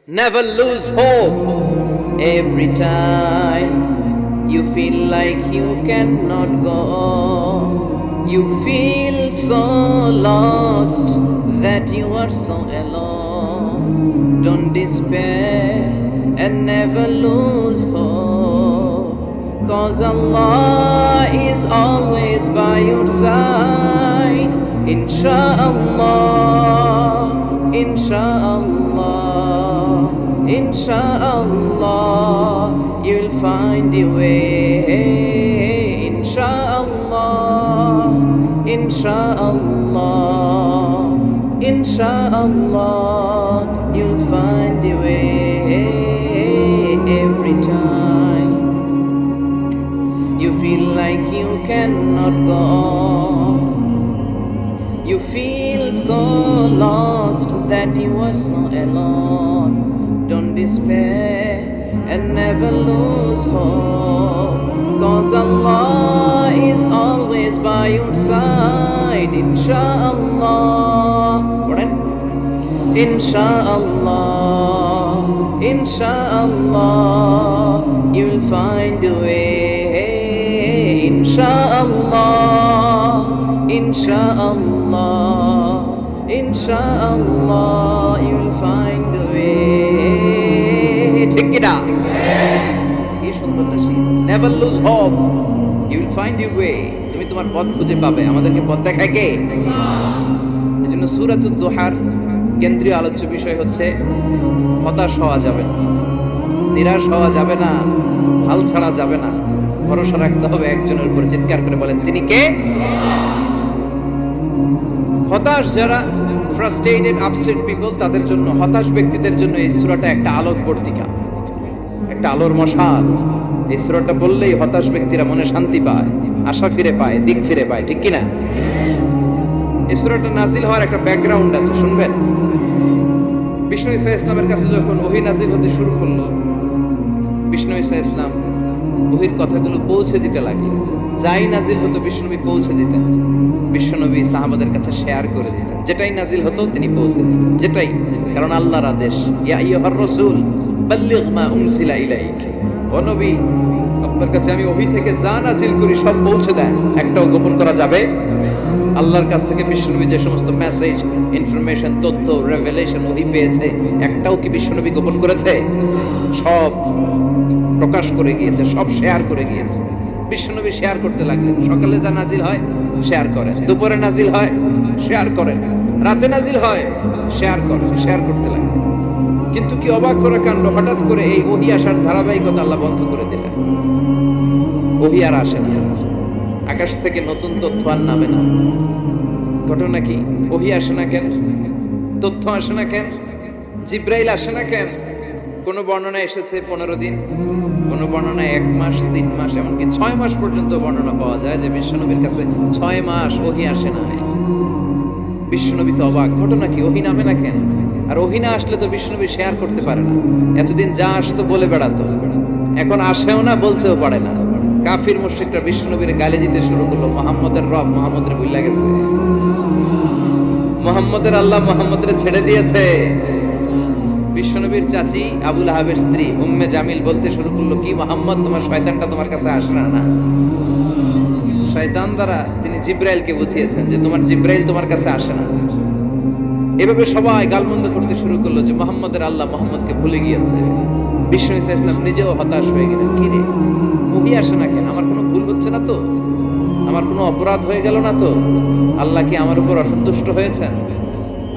Never lose hope. Every time you feel like you cannot go, you feel so lost that you are so alone. Don't despair and never lose hope, 'cause Allah is always by your side. Insha'Allah, Insha'Allah, Insha'Allah, you'll find your way. Insha'Allah, Insha'Allah, Insha'Allah, you'll find your way. Every time you feel like you cannot go, you feel so lost that you are so alone. Don't despair and never lose hope, 'cause Allah is always by your side. Insha'Allah, Insha'Allah, Insha'Allah, you'll find a way. Insha'Allah, Insha'Allah, Insha'Allah, you'll find a way. ঠিক কি না? কি সুন্দর না সেই never lose hope, you will find your way. তুমি তোমার পথ খুঁজে পাবে। আমাদেরকে পথ দেখায় কে? এজন্য সূরাতুদ দুহার কেন্দ্রীয় আলোচ্য বিষয় হচ্ছে হতাশ হওয়া যাবে না, নিরাশ হওয়া যাবে না, হাল ছাড়া যাবে না, ভরসা রাখতে হবে একজনের উপর। চিৎকার করে বলেন, তিনি কে? হতাশ যারা, ফ্রাস্ট্রেটেড আপসেট পিপল, তাদের জন্য, হতাশ ব্যক্তিদের জন্য এই সূরাটা একটা আলোকবর্তিকা, একটা আলোর মশাল। এই সূরাটা বললেই হতাশ ব্যক্তিরা মনে শান্তি পায়, আশা ফিরে পায়, দিক ফিরে পায়। ঠিক কি না? এই সূরাটা নাজিল হওয়ার একটা ব্যাকগ্রাউন্ড আছে, শুনবেন। বিষ্ণু ঈসা ইসলামের কাছে যখন ওহী নাজিল হতে শুরু করলো, বিষ্ণু ঈসা ইসলাম ওহীর কথাগুলো পৌঁছে দিতে লাগলেন। যাই নাজিল হতো বিষ্ণুনবী পৌঁছে দিতেন, বিশ্বনবী সাহাবাদের কাছে শেয়ার করে দিতেন। যেটাই নাজিল হতো তিনি পৌঁছে দিতেন, যেটাই, কারণ আল্লাহর আদেশ। ইয়া আইয়ুহার রাসূল বাল্লিগ মা উনসিলা ইলাইক, ও নবী, আপনার কাছে আমি ওহী থেকে যা নাজিল করি সব পৌঁছে দেন, একটাও গোপন করা যাবে। আল্লাহর কাছ থেকে বিশ্বনবী যে সমস্ত মেসেজ, ইনফরমেশন, তথ্য, রেভেলেশন ওহী পেয়েছে, একটাও কি বিশ্বনবী গোপন করেছে? সব প্রকাশ করে গিয়েছে, সব শেয়ার করে গিয়েছে। বিশ্বনবী শেয়ার করতে লাগলেন। সকালে যা নাজিল হয় শেয়ার করেন, দুপুরে নাজিল হয় শেয়ার করেন, রাতে নাজিল হয় শেয়ার করেন, শেয়ার করতে লাগলেন। কিন্তু কি অবাক করা কাণ্ড, হঠাৎ করে এই ওহী আসার ধারাবাহিকতা আল্লাহ বন্ধ করে দিলেন। ওহী আর আসে না, আকাশ থেকে নতুন তথ্য আর নামে না। ঘটনা কি? ওহী আসে না কেন? তথ্য আসে না কেন? জিব্রাইল আসে না কেন? কোন বর্ণনায় এসেছে 15 দিন, কোন বর্ণনায় 1 মাস, 3 মাস, এমনকি 6 মাস পর্যন্ত বর্ণনা পাওয়া যায় যে বিশ্বনবীর কাছে 6 মাস ওহী আসে না। বিশ্বনবী তো অবাক, ঘটনা কি? ওহী নামে না কেন? আর ওহী না আসলে তো বিশ্বনবী শেয়ার করতে পারে না। এতদিন যা আসতো বলে বেড়াতো, এখন আসেও না, বলতেও পারে না। কাফির মুশরিকরা বিশ্বনবীর গালি দিতে শুরু করলো। মুহাম্মদের রব মুহাম্মদের ভুলে গেছে, মুহাম্মদের আল্লাহ মুহাম্মদের ছেড়ে দিয়েছে। বিশ্বনবীর চাচি আবু লাহাবের স্ত্রী উম্মে জামিল বলতে শুরু করলো, কি মুহাম্মদ, তোমার শয়তানটা তোমার কাছে আসে না? শয়তান দ্বারা তিনি জিব্রাইলকে বুঝিয়েছেন যে তোমার জিব্রাইল তোমার কাছে আসে না। এভাবে সবাই গালমন্দ করতে শুরু করলো যে মুহাম্মদের আল্লাহ মুহাম্মদকে ভুলে গিয়েছে। বিষ্ণু ঈসা ইসলাম নিজেও হতাশ হয়ে গেলেন। কি রে, ওহী আসে না কেন? আমার কোনো ভুল হচ্ছে না তো? আমার কোনো অপরাধ হয়ে গেল না তো? আল্লাহ কি আমার উপর অসন্তুষ্ট হয়েছেন?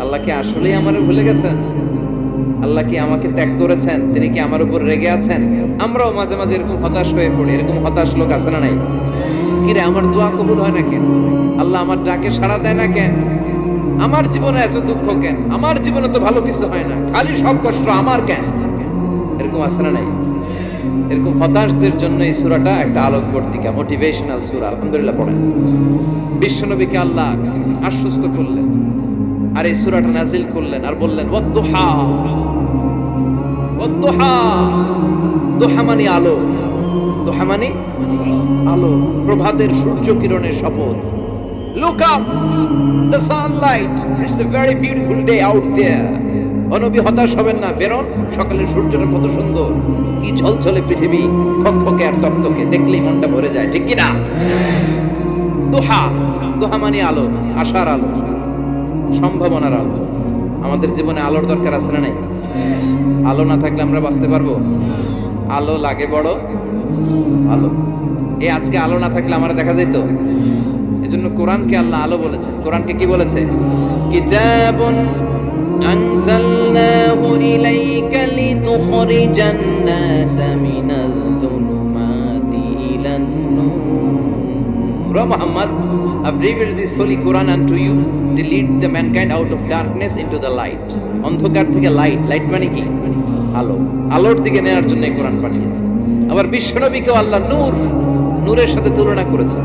আল্লাহ কি আসলেই আমার ভুলে গেছেন? আল্লাহ কি আমাকে ত্যাগ করেছেন? তিনি কি আমার উপর রেগে আছেন? আমরাও মাঝে মাঝে এরকম হতাশ হয়ে পড়ি। এরকম হতাশ লোক আছে না নাই? কিরে, আমার দোয়া কবুল হয় না কেন? আল্লাহ আমার ডাকে সাড়া দেয় না কেন? আমার জীবনে এত দুঃখ কেন? আমার জীবনে তো ভালো কিছু হয় না, খালি সব কষ্ট আমার কেন? এরকম আছে না নাই? এরকম হতাশদের জন্য এই সূরাটা একটা আলোকবর্তিকা, মোটিভেশনাল সূরা। আলহামদুলিল্লাহ পড়েন। বিশ্বনবীকে আল্লাহ আশ্বস্ত করলেন আর এই সূরাটা নাজিল করলেন আর বললেন, ওয়াদ-দুহা, ওয়াদ-দুহা, দুহা মানে আলো, দুহা মানে আলো, প্রভাতের সূর্য কিরণের শপথ। Look up, the sunlight, it's a very beautiful day out there. ও নবী হতাশ হবেন না, বেরোন, সকালের সূর্যটা কত সুন্দর, কি ঝলঝলে পৃথিবী, ফকফকে আর তকতকে, দেখলেই মনটা ভরে যায়, ঠিক কি না? দোহা, দোহা মানে আলো, আশার আলো, সম্ভাবনার আলো। আমাদের জীবনে আলোর দরকার আছে না নাই? আলো না থাকলে আমরা বাঁচতে পারবো? আলো লাগে বড় আলো। এই আজকে আলো না থাকলে আমার দেখা যেত। এজন্য কোরআনকে আল্লাহ আলো বলেছেন। কোরআনকে কি বলেছে? কিতাবুন আনজালনাহু ইলাইকা লিতুখরিজান নাসা মিনাল যুলুমাতি ইলান নূর। Muhammad, I've revealed this holy Quran unto you to lead the mankind out of darkness into the light. অন্ধকার থেকে লাইট, লাইট মানে কি? আলো, আলোর দিকে নেওয়ার জন্য এই কোরআন পাঠিয়েছে। আবার বিশ্বনবীকেও আল্লাহ নূর, নূরের সাথে তুলনা করেছেন।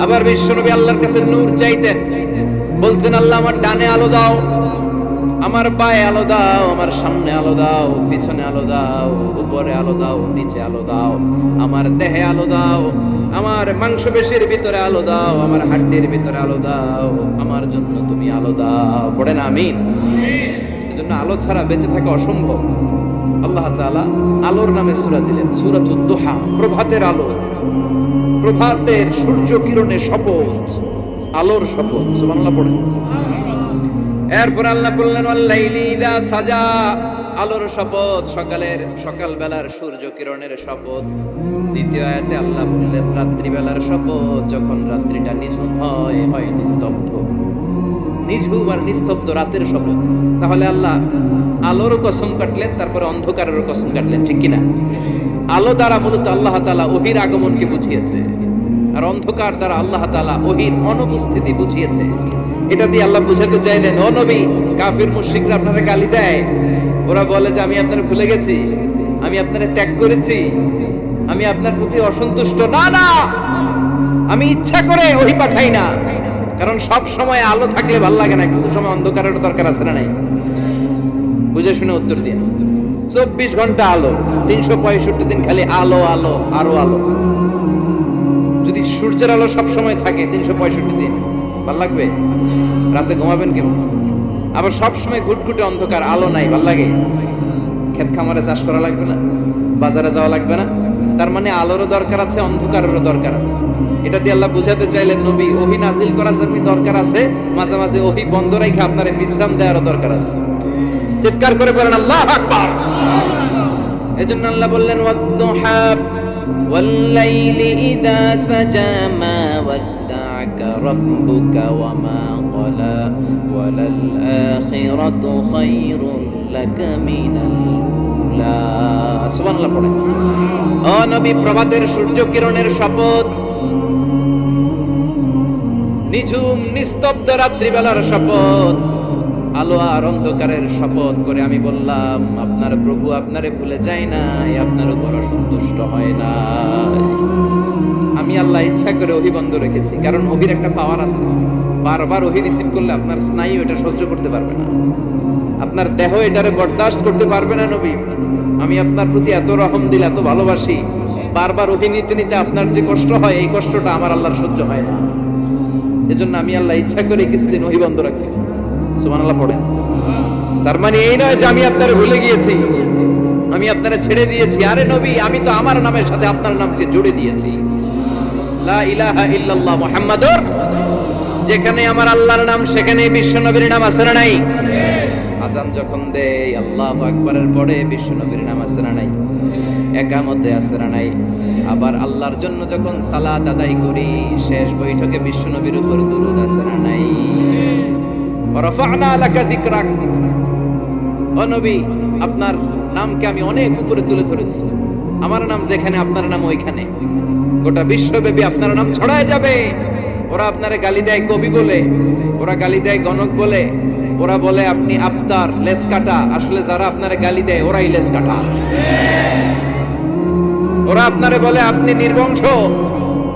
আবার বিশ্বনবী আল্লাহর কাছে নূর চাইতেন, বলতেন আল্লাহ আমার ডানে আলো দাও, আমার পায়ে আলো দাও, আমার সামনে আলো দাও, পিছনে আলো দাও, উপরে আলো দাও, নিচে আলো দাও, আমার দেহে আলো দাও, আমার মাংসপেশির ভিতরে আলো দাও, আমার হাড্ডির ভিতরে আলো দাও, আমার জন্য তুমি আলো দাও। পড়েন আমিন। এজন্য আলো ছাড়া বেঁচে থাকা অসম্ভব। আল্লাহ তাআলা আলোর নামে সূরা দিলেন, সূরাতুদ দুহা, প্রভাতের আলো, প্রভাতের সূর্য কিরণের শপথ, আলোর শপথ। সুবহানাল্লাহ পড়েন। এরপর আল্লাহ বললেন ওয়াল্লাইলি ইযা সাজা, আলোর শপথ, সকালবেলার সূর্য কিরণের শপথ। দ্বিতীয় আয়াতে আল্লাহ বললেন রাত্রিবেলার শপথ, যখন রাত্রিটা নিঝুম হয়, হয় নিস্তব্ধ, নিঝুম আর নিস্তব্ধ রাতের শপথ। তাহলে আল্লাহ আলোর কসম কাটলেন, তারপরে অন্ধকারের কসম কাটলেন, ঠিক কিনা? আলো দ্বারা মূলত আল্লাহ তাআলা ওহীর আগমনকে বুঝিয়েছে, আর অন্ধকার দ্বারা আল্লাহ তাআলা ওহীর অনুপস্থিতি বুঝিয়েছে। এটা দিয়ে আল্লাহ বুঝাতে চাইলেন, ও নবী, কাফির মুশরিকরা আপনারা গালি দেয়, ওরা বলে যে আমি আপনারা ভুলে গেছি, আমি আপনারা ত্যাগ করেছি, আমি আপনার প্রতি অসন্তুষ্ট। না না, আমি ইচ্ছা করে ওহী পাঠাই না, কারণ সব সময় আলো থাকলে ভালো লাগে না, কিছু সময় অন্ধকারের দরকার আছে না নাই? বুঝে শুনে উত্তর দিয়ে। 24 ঘন্টা আলো, 365 দিন খালি আলো আলো আরো আলো। যদি সূর্যের আলো সব সময় থাকে 365 দিন, ভাল লাগবে? রাতে ঘুমাবেন কেমন? আবার সব সময় ঘুটঘুটে অন্ধকার, আলো নাই, ভাল লাগে? ক্ষেত খামারে চাষ করা লাগবে না, বাজারে যাওয়া লাগবে না। তার মানে আলোরও দরকার আছে, অন্ধকারেরও দরকার আছে। এটা দিয়ে আল্লাহ বুঝাতে চাইলেন, নবী, ওহী নাজিল করার জন্য দরকার আছে, মাঝে মাঝে ওহী বন্ধ রেখে আপনার বিশ্রাম দেওয়ারও দরকার আছে। চিৎকার করে বলেন আল্লাহু আকবার। এজন্য আল্লাহ বললেন ওয়াদ-দুহা ওয়াল-লাইলি ইযা সাজা মা ওয়াদ্দা'আকা রাব্বুকা ওয়া মা ক্বালা ওয়ালাল আখিরাতু খায়রুন লাকা মিনাল উলা। সুবহানাল্লাহ পড়েন। ও নবী, প্রভাতের সূর্য কিরণের শপথ, নিঝুম নিস্তব্ধ রাত্রিবেলার শপথ, আলো আর অন্ধকারের শপথ করে আমি বললাম, আপনার প্রভু আপনারে ভুলে যায় নাই, আপনার উপর অসন্তুষ্ট হয় না। আমি আল্লাহ ইচ্ছা করে ওহী বন্ধ রেখেছি, কারণ ওহীর একটা পাওয়ার আছে। বারবার ওহী রিসিভ করলে আপনার স্নায়ু এটা সহ্য করতে পারবে না, আপনার দেহ এটারে বরদাস্ত করতে পারবে না। নবী, আমি আপনার প্রতি এত রহম দিল, এত ভালোবাসি, বারবার ওহী নিতে নিতে আপনার যে কষ্ট হয়, এই কষ্টটা আমার আল্লাহর সহ্য হয় না। এজন্য আমি আল্লাহ ইচ্ছা করে কিছুদিন ওহী বন্ধ রাখছি। সুবহানাল্লাহ পড়েন। তার মানে এই নয় যে আমি আপনারে ভুলে গিয়েছি, আমি আপনারে ছেড়ে দিয়েছি। আরে নবী, আমি তো আমার নামের সাথে আপনার নামকে জুড়ে দিয়েছি। লা ইলাহা ইল্লাল্লাহ মুহাম্মাদুর, যেখানে আমার আল্লাহর নাম সেখানে বিশ্ব নবীর নাম আছে না নাই? আযান যখন দেই আল্লাহু আকবারের পরে বিশ্ব নবীর নাম আছে না নাই? একামতে আছে না নাই? আবার আল্লাহর জন্য যখন সালাত আদায় করি, শেষ বৈঠকে বিশ্ব নবীর উপর দুরূদ আছে না নাই? রাফা'না লাকা যিকরাক, ও নবী, আপনার নামকে আমি অনেক উপরে তুলে ধরেছি। আমার নাম যেখানে, আপনার নাম ওইখানে। গোটা বিশ্বব্যাপী আপনার নাম ছড়ায় যাবে। ওরা আপনারে গালি দেয় কবি বলে, ওরা গালি দেয় গণক বলে, ওরা বলে আপনি আফতার, লেস কাটা। আসলে যারা আপনারে গালি দেয় ওরাই লেস কাটা। ওরা আপনারে বলে আপনি নির্বংশ,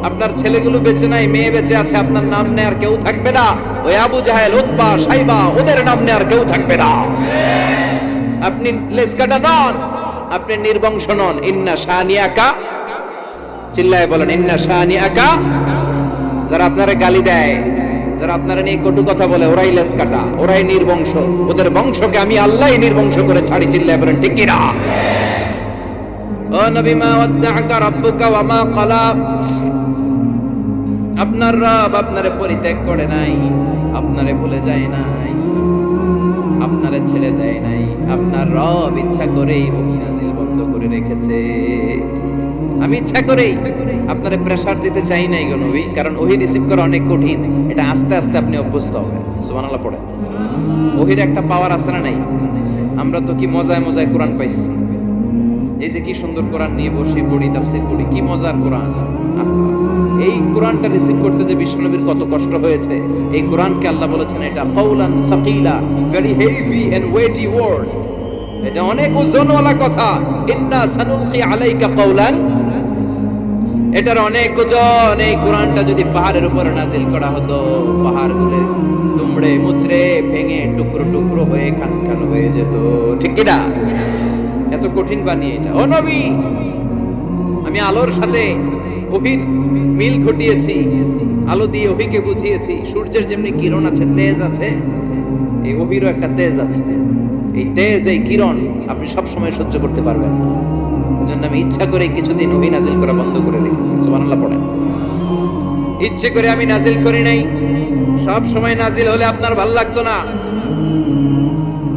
আপনার ছেলেগুলো বেঁচে নাই, মেয়ে বেঁচে আছে, আপনার নাম নেয়ার কেউ থাকবে না। ওই আবু জাহেল, উতবা, সাইবা, ওদের নাম নেয়ার কেউ থাকবে না। আপনি লেস কাটা নন, আপনি নির্বংশ নন। ইন্না শানিয়াকা, চিল্লায় বলেন ইন্না শানিয়াকা। যারা আপনারে গালি দেয়, যারা যারা আপনারা নিয়ে কটু কথা বলে ওরাই লেস কাটা, ওরাই নির্বংশ, ওদের বংশকে আমি আল্লাহই নির্বংশ করে ছাড়ি। চিল্লায় বলেন ঠিক কিনা? ও নবী, মা ওয়াদ্দাআকা রাব্বুকা ওয়া মা ক্বালা, আপনার রব আপনারে পরিত্যাগ করে নাই, আপনারে ভুলে যায় নাই, আপনারে ছেড়ে দেয় নাই। আপনার রব ইচ্ছা করেই ওহী নাযিল বন্ধ করে রেখেছে। আমি ইচ্ছা করেই আপনারে প্রেসার দিতে চাই নাই গো নবী, কারণ ওহী রিসিভ করা অনেক কঠিন। এটা আস্তে আস্তে আপনি অভ্যস্ত হবেন। সুবহানাল্লাহ পড়েন। ওহীর একটা পাওয়ার আছে না নাই? আমরা তো কি মজায় মজায় কোরআন পাইছি। এই যে কি সুন্দর কোরআন নিয়ে বসে পড়ি, তাফসীর পড়ি, কি মজার কোরআন। এই কোরআনটা রিসিভ করতে যে বিশ্বনবীর কত কষ্ট হয়েছে। এই কোরআনকে আল্লাহ বলেছেন এটা কাউলান সাকিলা, very heavy and weighty word, এটা অনেক ওজনওয়ালা কথা। ইন্না সানুলকি আলাইকা কাউলান, এটার অনেক ওজন। এই কোরআনটা যদি পাহাড়ের উপরে নাজিল করা হতো, পাহাড়গুলো দুমড়ে মুচড়ে ভেঙে টুকরো টুকরো হয়ে খান খান হয়ে যেত। ঠিক কি না? এত কঠিন বানিয়ে এটা। ও নবী, আমি আলোর সাথে ওহীর মিল ঘটিয়েছি, আলো দিয়ে ওহীকে বুঝিয়েছি। সূর্যের যেমনি কিরণ আছে, তেজ আছে, এই ওহীরও একটা তেজ আছে। এই তেজ, এই কিরণ আপনি সব সময় সহ্য করতে পারবেন না। এজন্য আমি ইচ্ছা করে কিছুদিন ওহী নাজিল করা বন্ধ করে রেখেছি। সুবহানাল্লাহ পড়েন। ইচ্ছে করে আমি নাজিল করি নাই। সব সময় নাজিল হলে আপনার ভালো লাগতো না।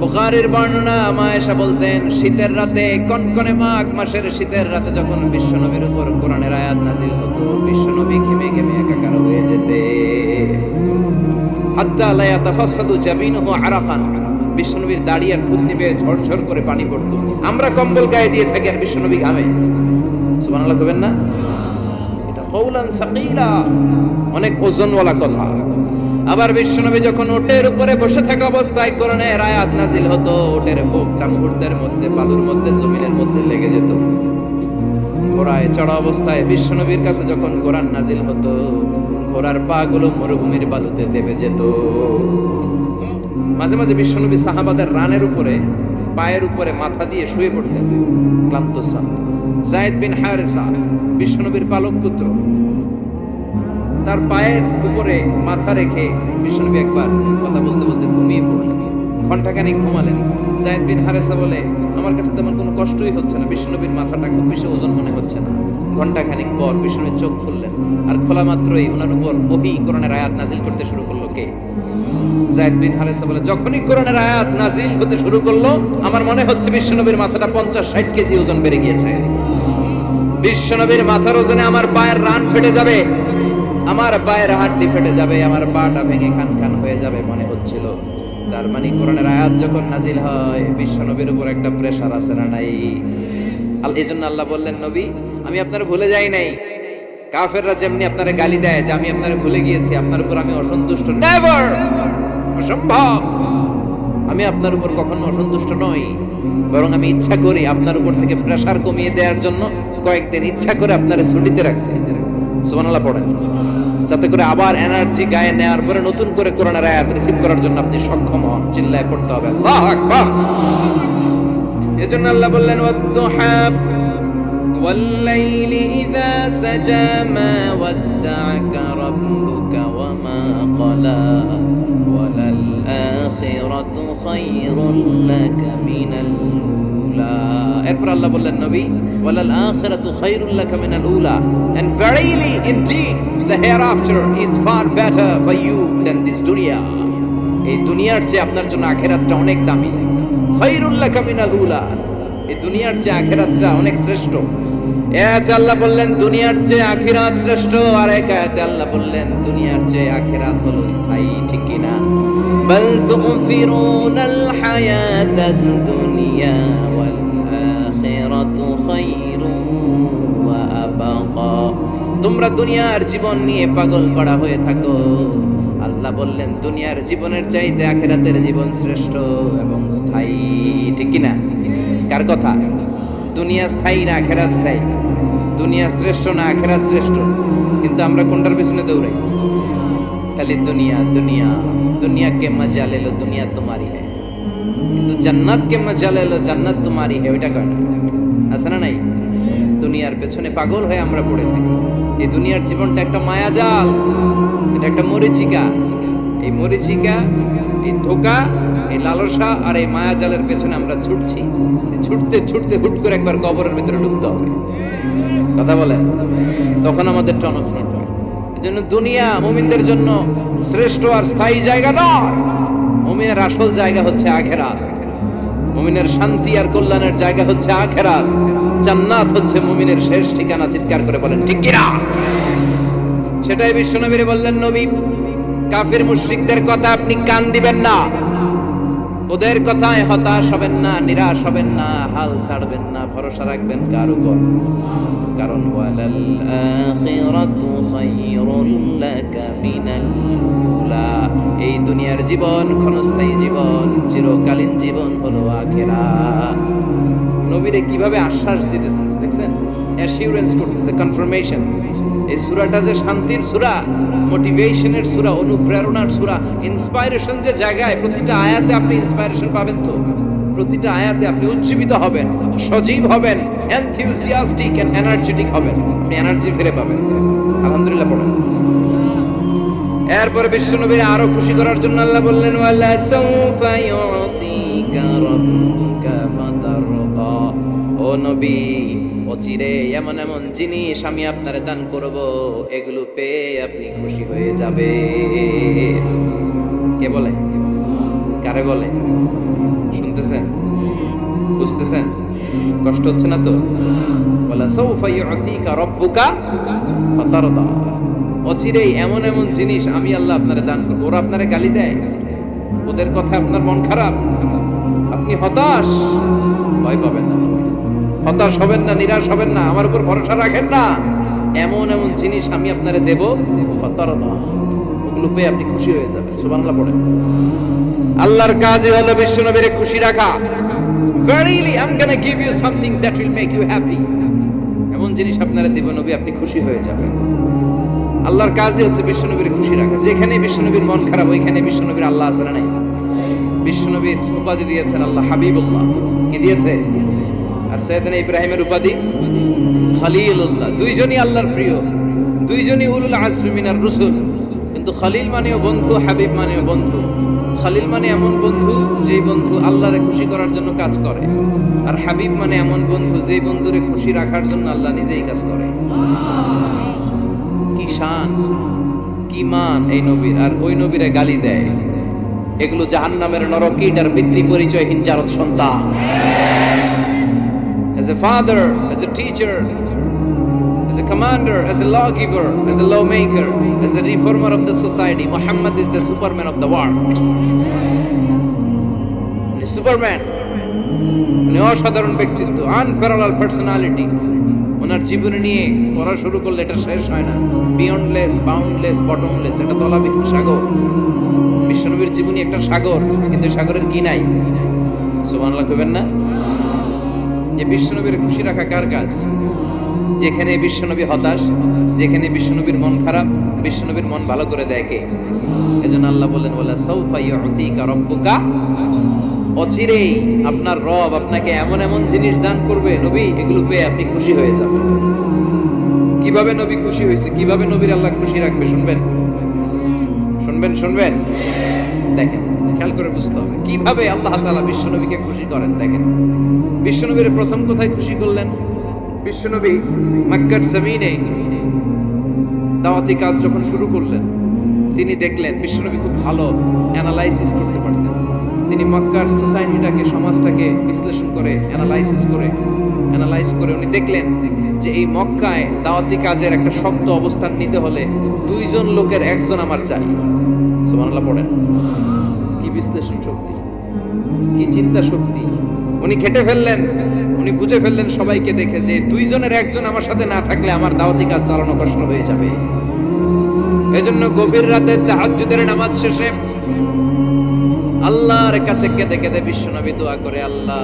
বুখারীর বর্ণনা, মা আয়েশা বলতেন শীতের রাতে, কনকনে মাঘ মাসের শীতের রাতে যখন বিশ্বনবীর উপর কোরআনের আয়াত নাজিল হতো, বিশ্বনবী ঘেমে ঘেমে একাকার হয়ে যেতে। হাত্তা লা ইয়াতাফাসসাদু জাবিনুহু আরাকান, বিশ্বনবীর দাড়ি আর থুতনি বেয়ে ঝরঝর করে পানি পড়তো। আমরা কম্বল গায়ে দিয়ে থাকি আর বিশ্বনবী ঘামে। সুবহানাল্লাহ কইবেন না? এটা কাউলান সাকিলা, অনেক ওজনওয়ালা কথা। আবার বিশ্বনবী যখন ওটের উপরে বসে থাকা অবস্থায় কোরআনের আয়াত নাজিল হতো, ওটের বুকটা মুহূর্তের মধ্যে বালুর মধ্যে, জমিনের মধ্যে লেগে যেত। ঘোড়ায় চড়া অবস্থায় বিশ্বনবীর কাছে যখন কোরআন নাজিল হতো, ঘোড়ার পা গুলো মরুভূমির বালুতে দেবে যেত। মাঝে মাঝে বিশ্বনবী সাহাবাদের রানের উপরে, পায়ের উপরে মাথা দিয়ে শুয়ে পড়তেন ক্লান্ত শ্রান্ত। যায়েদ বিন হারেসা, বিশ্বনবীর পালক পুত্র, তার পায়ের উপরে মাথা রেখে বিশ্বনবী একবার কথা বলতে বলতে ঘুমিয়ে পড়লেন। ঘন্টাখানিক ঘুমালেন। যায়েদ বিন হারেসা বলে, আমার কাছে তেমন কোনো কষ্টই হচ্ছে না, বিশ্বনবীর মাথাটা খুব বেশি ওজন মনে হচ্ছে না। ঘন্টাখানিক পর বিশ্বনবীর চোখ খুললেন, আর খোলা মাত্রই ওনার উপর ওহী কোরআনের আয়াত নাজিল করতে শুরু করলো। কে? যায়েদ বিন হারেসা বলে, যখনই কোরআনের আয়াত নাজিল হতে শুরু করলো, আমার মনে হচ্ছে বিশ্বনবীর মাথাটা 50-60 কেজি ওজন বেড়ে গিয়েছে। বিশ্বনবীর মাথার ওজনে আমার পায়ের রান ফেটে যাবে, আমার পায়ের হাড্ডি ফেটে যাবে, আমার পাটা ভেঙে খান খান হয়ে যাবে মনে হচ্ছিল। তার মানে কোরআনের আয়াত যখন নাজিল হয়, বিশ্বনবীর উপর একটা প্রেসার আছে না নাই? এই জন্য আল্লাহ বললেন, নবী আমি আপনার ভুলে যাই নাই। কাফেররা যেমনি আপনারে গালি দেয় যে আমি আপনারে ভুলে গিয়েছি, আপনার উপর আমি অসন্তুষ্ট, নেভার, অসম্ভব। আমি আপনার উপর কখনো অসন্তুষ্ট নই, বরং আমি ইচ্ছা করি আপনার উপর থেকে প্রেসার কমিয়ে দেওয়ার জন্য কয়েকদিন ইচ্ছা করে আপনারে ছুটিতে রাখছি। সুবহানাল্লাহ পড়েন, যাতে করে আবার এনার্জি গায়ে নেওয়ার পরে নতুন করে কোরআনের আয়াত রিসিভ করার জন্য আপনি সক্ষম হন। চিল্লায় পড়তে হবে আল্লাহু আকবার। এজন্য আল্লাহ বললেন, ওয়াদ-দুহা ওয়াল-লাইলি ইযা সাজা মা ওয়াদ্দা'আকা রাব্বুকা ওয়া মা ক্বালা ওয়ালাল আখিরাতু খায়রুল লাকা মিনাল উলা। এরপর আল্লাহ বললেন, নবী ওয়ালাল আখিরাতু খায়রুল লাকা মিনাল উলা, and verily indeed the hereafter is far better for you than this dunya. এই দুনিয়ার চেয়ে আপনার জন্য আখিরাতটা অনেক দামি। খায়রুল লাকা মিনাল উলা, এই দুনিয়ার চেয়ে আখিরাতটা অনেক শ্রেষ্ঠ। এতে আল্লাহ বললেন দুনিয়ার চেয়ে আখিরাত শ্রেষ্ঠ, আর এক আয়াতে আল্লাহ বললেন দুনিয়ার চেয়ে আখিরাত হলো স্থায়ী। ঠিক কি না? বাল তুফিরুনাল হায়াতাদ দুনিয়া ওয়াল আখিরাতু খায়রুন ওয়া আবাকা। তোমরা দুনিয়ার জীবন নিয়ে পাগল করা হয়ে থাকো। আল্লাহ বললেন দুনিয়ার জীবনের চাইতে আখিরাতের জীবন শ্রেষ্ঠ এবং স্থায়ী। ঠিক কি না? কার কথা? দুনিয়া স্থায়ী না আখিরাত স্থায়ী? দুনিয়া শ্রেষ্ঠ না আখিরাত শ্রেষ্ঠ? কিন্তু আমরা কোনটার পিছনে দৌড়াই? খালি দুনিয়া দুনিয়া। दुनिया के मजा ले लो, दुनिया तुम्हारी है, কিন্তু জান্নাত কে মজা ले लो, জান্নাত तुम्हारी है। ওইটা কয় আছে না নাই? দুনিয়ার পেছনে পাগল হয়ে আমরা পড়ে থাকি। এই দুনিয়ার জীবনটা একটা মায়াজাল, এটা একটা মরিচিকা। এই মরিচিকা, এই ধোঁকা, এই লালসা আর এই মায়াজালের পেছনে আমরা ছুটছি। ছুটতে ছুটতে হুট করে একবার কবরের ভিতরে ঢুকতে হবে। কথা বলে, তখন আমাদের টনক নটন। এই জন্য দুনিয়া মুমিনদের জন্য শ্রেষ্ঠ আর স্থায়ী জায়গা নয়। মুমিনের আসল জায়গা হচ্ছে আখিরাত। মুমিনের শান্তি আর কল্যাণের জায়গা হচ্ছে আখিরাত। জান্নাত হচ্ছে মুমিনের শেষ ঠিকানা। চিৎকার করে বলেন ঠিক কিনা? সেটাই বিশ্বনবীরে বললেন, নবী কাফির মুশরিকদের কথা আপনি কান দিবেন না, ওদের কথায় হতাশ হবেন না, নিরাশ হবেন না, হাল ছাড়বেন না, ভরসা রাখবেন কার উপর? কারণ ওয়ালাল আখিরাতু খায়রুল লাকা মিনাল উলা, এই দুনিয়ার জীবন ক্ষণস্থায়ী জীবন, চিরকালীন জীবন হলো আখিরাত। নবীরে কিভাবে আশ্বাস দিতেছে দেখছেন, অ্যাসিউরেন্স করতেছে, কনফার্মেশন। এই সূরাটা যে শান্তির সূরা, মোটিভেশনের সূরা, অনুপ্রেরণার সূরা, ইন্সপাইরেশন যে জায়গায় প্রতিটা আয়াতে আপনি ইন্সপাইরেশন পাবেন। তো প্রতিটা আয়াতে আপনি উজ্জীবিত হবেন, সজীব হবেন, এনথিউসিয়াস্টিক এন্ড এনার্জেটিক হবেন, আপনি এনার্জি ফিরে পাবেন। আলহামদুলিল্লাহ পড়েন। এরপরে বিশ্বনবীর আরো খুশি করার জন্য আল্লাহ বললেন, ওয়ালা সাউফা ইউতিকা রাব্বুকা ফাতারদা, ও নবী অচিরে এমন এমন জিনিস আমি আপনারে দান করব, এগুলো পেয়ে আপনি খুশি হয়ে যাবে। কে বলে? কারে বলে? শুনতেছেন? বুঝতেছেন? কষ্ট হচ্ছে না তো? ওয়ালা সাউফা ইউতিকা রাব্বুকা ফাতারদা, অচিরেই এমন এমন জিনিস আমি আল্লাহ আপনারে দান করব। ওরা আপনারে গালি দেয়, ওদের কথা আপনার মন খারাপ, আপনি হতাশ, ভয় পাবেন না, হতাশ হবেন না, নিরাশ হবেন না, আমার উপর ভরসা রাখেন না। এমন এমন জিনিস আমি আপনারে দেব, ফাতারদা, ওগুলো পেয়ে আপনি খুশি হয়ে যাবেন। সুবহানাল্লাহ পড়েন। আল্লাহর কাজই হলো বিশ্বনবীরে খুশি রাখা। Verily I'm gonna give you something that will make you happy, এমন জিনিস আপনারা দেব নবী, আপনি খুশি হয়ে যাবেন। আল্লাহর কাজই হচ্ছে বিশ্বনবীর খুশি রাখা। যেখানে বিশ্বনবীর মন খারাপ, ওইখানে বিশ্বনবীর আল্লাহ আছে না নাই? বিশ্বনবীর উপাধি দিয়েছেন আল্লাহ হাবিবুল্লাহ, কি দিয়েছে? আর সাইয়েদনা ইব্রাহিমের উপাধি খলিলুল্লাহ। দুইজনই আল্লাহর প্রিয়, দুইজনই উলুল আজমি মিনার রাসূল। কিন্তু খলিল মানেও বন্ধু, হাবিব মানেও বন্ধু। খলিল মানে এমন বন্ধু যেই বন্ধু আল্লাহরে খুশি করার জন্য কাজ করে, আর হাবিব মানে এমন বন্ধু যেই বন্ধুরে খুশি রাখার জন্য আল্লাহ নিজেই কাজ করে। কি শান, কি মান এই নবীর! আর ওই নবীরে গালি দেয়। এগুলো জাহান্নামের নরকীট আর পিতৃ পরিচয়হীন জারদ সন্তান। As a father, as a teacher, as a commander, as a lawgiver, as a lawmaker, as a reformer of the society, Muhammad is the superman of the world. Superman, উনি অসাধারণ ব্যক্তিত্ব, আনপ্যারালাল পার্সোনালিটি। ওনার জীবনী নিয়ে পড়া শুরু করলে এটা শেষ হয় না। বিয়ন্ডলেস, বাউন্ডলেস, বটমলেস, এটা তলাবিহীন সাগর। বিশ্বনবীর জীবনী একটা সাগর, কিন্তু সাগরের কি নাই? সুবহানাল্লাহ কইবেন না? যে বিশ্বনবীর খুশি রাখা কার কাজ? যেখানে বিশ্বনবী হতাশ, যেখানে বিশ্বনবীর মন খারাপ, বিশ্বনবীর মন ভালো করে দেয় কে? এজন্য আল্লাহ বলেন, ওয়ালা সাউফা ইউতিকা রাব্বুকা, অচিরেই আপনার রব আপনাকে এমন এমন জিনিস দান করবে নবী, এগুলো পেয়ে আপনি খুশি হয়ে যাবেন। কিভাবে নবী খুশি হয়েছে, কিভাবে নবীর আল্লাহ খুশি রাখবে শুনবেন, শুনবেন, শুনবেন। দেখেন, খেয়াল করে বুঝতে হবে কিভাবে আল্লাহ তাআলা বিশ্বনবীকে খুশি করেন। দেখেন, বিশ্বনবীর প্রথম কোথায় খুশি করলেন? বিশ্বনবী মক্কার জমিনে দাওয়াতি কাজ যখন শুরু করলেন, তিনি দেখলেন বিশ্বনবী খুব ভালো অ্যানালাইসিস করতে পারতেন। তিনি মক্কার সোসাইটিটাকে, সমাজটাকে বিশ্লেষণ করে, অ্যানালাইজ করে উনি দেখলেন যে এই মক্কায় দাওয়াতি কাজের একটা শক্ত অবস্থান নিতে হলে দুইজন লোকের একজন আমার চাই। সুবহানাল্লাহ পড়েন। কি বিশ্লেষণ শক্তি, কি চিন্তা শক্তি! উনি খেটে ফেললেন, উনি বুঝে ফেললেন সবাইকে দেখে যে দুইজনের একজন আমার সাথে না থাকলে আমার দাওয়াতি কাজ চালানো কষ্ট হয়ে যাবে। এজন্য গভীর রাতে তাহাজ্জুদের নামাজ শেষে আল্লাহর কাছে কেঁদে কেঁদে বিশ্বনবী দোয়া করে, আল্লাহ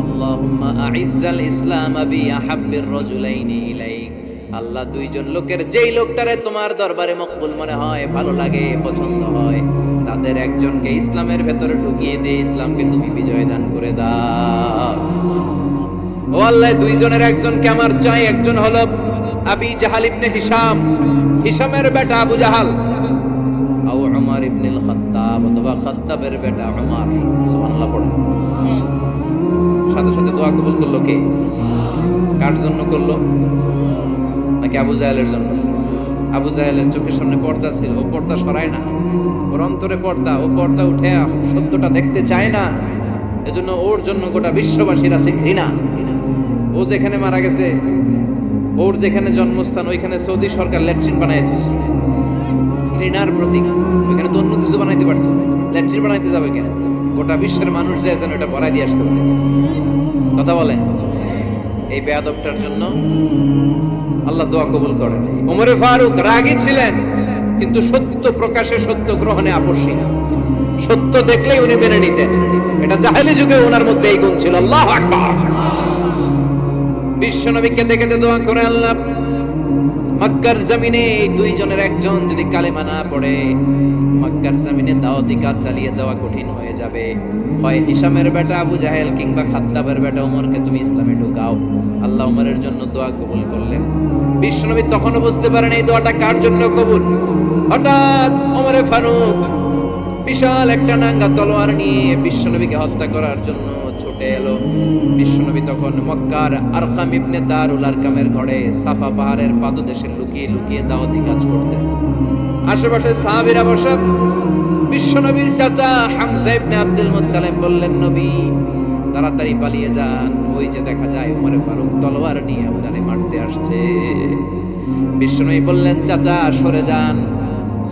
আল্লাহুম্মা আইজ্জাল ইসলাম বি আহাব্বির রাজুলাইনি ইলাইক। আল্লাহ, দুইজন লোকের যেই লোকটারে তোমার দরবারে মকবুল মনে হয়, ভালো লাগে, পছন্দ হয়, তাদের একজনকে ইসলামের ভেতরে ঢুকিয়ে দিয়ে ইসলামকে তুমি বিজয় দান করে দাও। ও আল্লাহ, দুইজনের একজনকে আমার চাই। একজন হলো আবি জাহাল ইবনে হিশাম, হিশামের বেটা আবু জাহাল। ও ইবনুল খাত্তাব অথবা খাত্তাবের বেটা উমর। সুবহানাল্লাহ পড়ে। সাথে সাথে দোয়া কবুল করলো কে? কার জন্য করলো? নাকি আবু জাহেলের জন্য? আবু জাহেলের চোখের সামনে পর্দা ছিল, ও পর্দা সরায় না। ওর অন্তরে পর্দা, ও পর্দা উঠে সত্যটা দেখতে চায় না। এজন্য ওর জন্য গোটা বিশ্ববাসীর আছে ঘৃণা। ও যেখানে মারা গেছে, ওর যেখানে জন্মস্থান, ওইখানে সৌদি সরকার ল্যাট্রিন বানাই দিচ্ছে। ঘৃণার প্রতীক। ওইখানে তো অন্য কিছু বানাইতে পারতো, ল্যাট্রিন বানাইতে যাবে কেন? গোটা বিশ্বের মানুষ যে যেন এটা ভরাই দিয়ে আসতে পারে। কথা বলেন। এই বেয়াদবটার জন্য আল্লাহ দোয়া কবুল করেন। ওমর ফারুক রাগী ছিলেন, কিন্তু সত্য প্রকাশে, সত্য গ্রহণে আপসী। সত্য দেখলেই উনি মেনে নিতেন। এটা জাহেলি যুগে ওনার মধ্যে এই গুণ ছিল। আল্লাহু আকবার। বিশ্বনবীকে দেখে দোয়া করে, আল্লাহ মক্কার জমিনে এই দুইজনের একজন যদি কালেমা না পড়ে, মক্কার জমিনে দাওয়াতি কাজ চালিয়ে যাওয়া কঠিন হয়ে যাবে। হয় হিশামের বেটা আবু জাহেল কিংবা খাত্তাবের বেটা ওমরকে তুমি ইসলামে ঢুকাও। আল্লাহ ওমরের জন্য দোয়া কবুল করলেন। বিশ্বনবী তখনও বুঝতে পারেন এই দোয়াটা কার জন্য কবুল। হঠাৎ ওমরে ফারুক বিশাল একটা নাঙ্গা তলোয়ার নিয়ে বিশ্বনবীকে হত্যা করার জন্য ছুটে এলো। বিশ্বনবী তখন মক্কার আরকাম ইবনে দারুল আরকামের ঘরে সাফা পাহাড়ের পাদদেশে লুকিয়ে লুকিয়ে দাওয়াতি কাজ করতেন। আশেপাশে সাহাবীরা বসা। বিশ্বনবীর চাচা হামজা ইবনে আব্দুল মুত্তালিব বললেন, নবী তাড়াতাড়ি পালিয়ে যান, ওই যে দেখা যায় ওমরে ফারুক তলোয়ার নিয়ে আপনারে মারতে আসছে। বিশ্বনবী বললেন, চাচা সরে যান।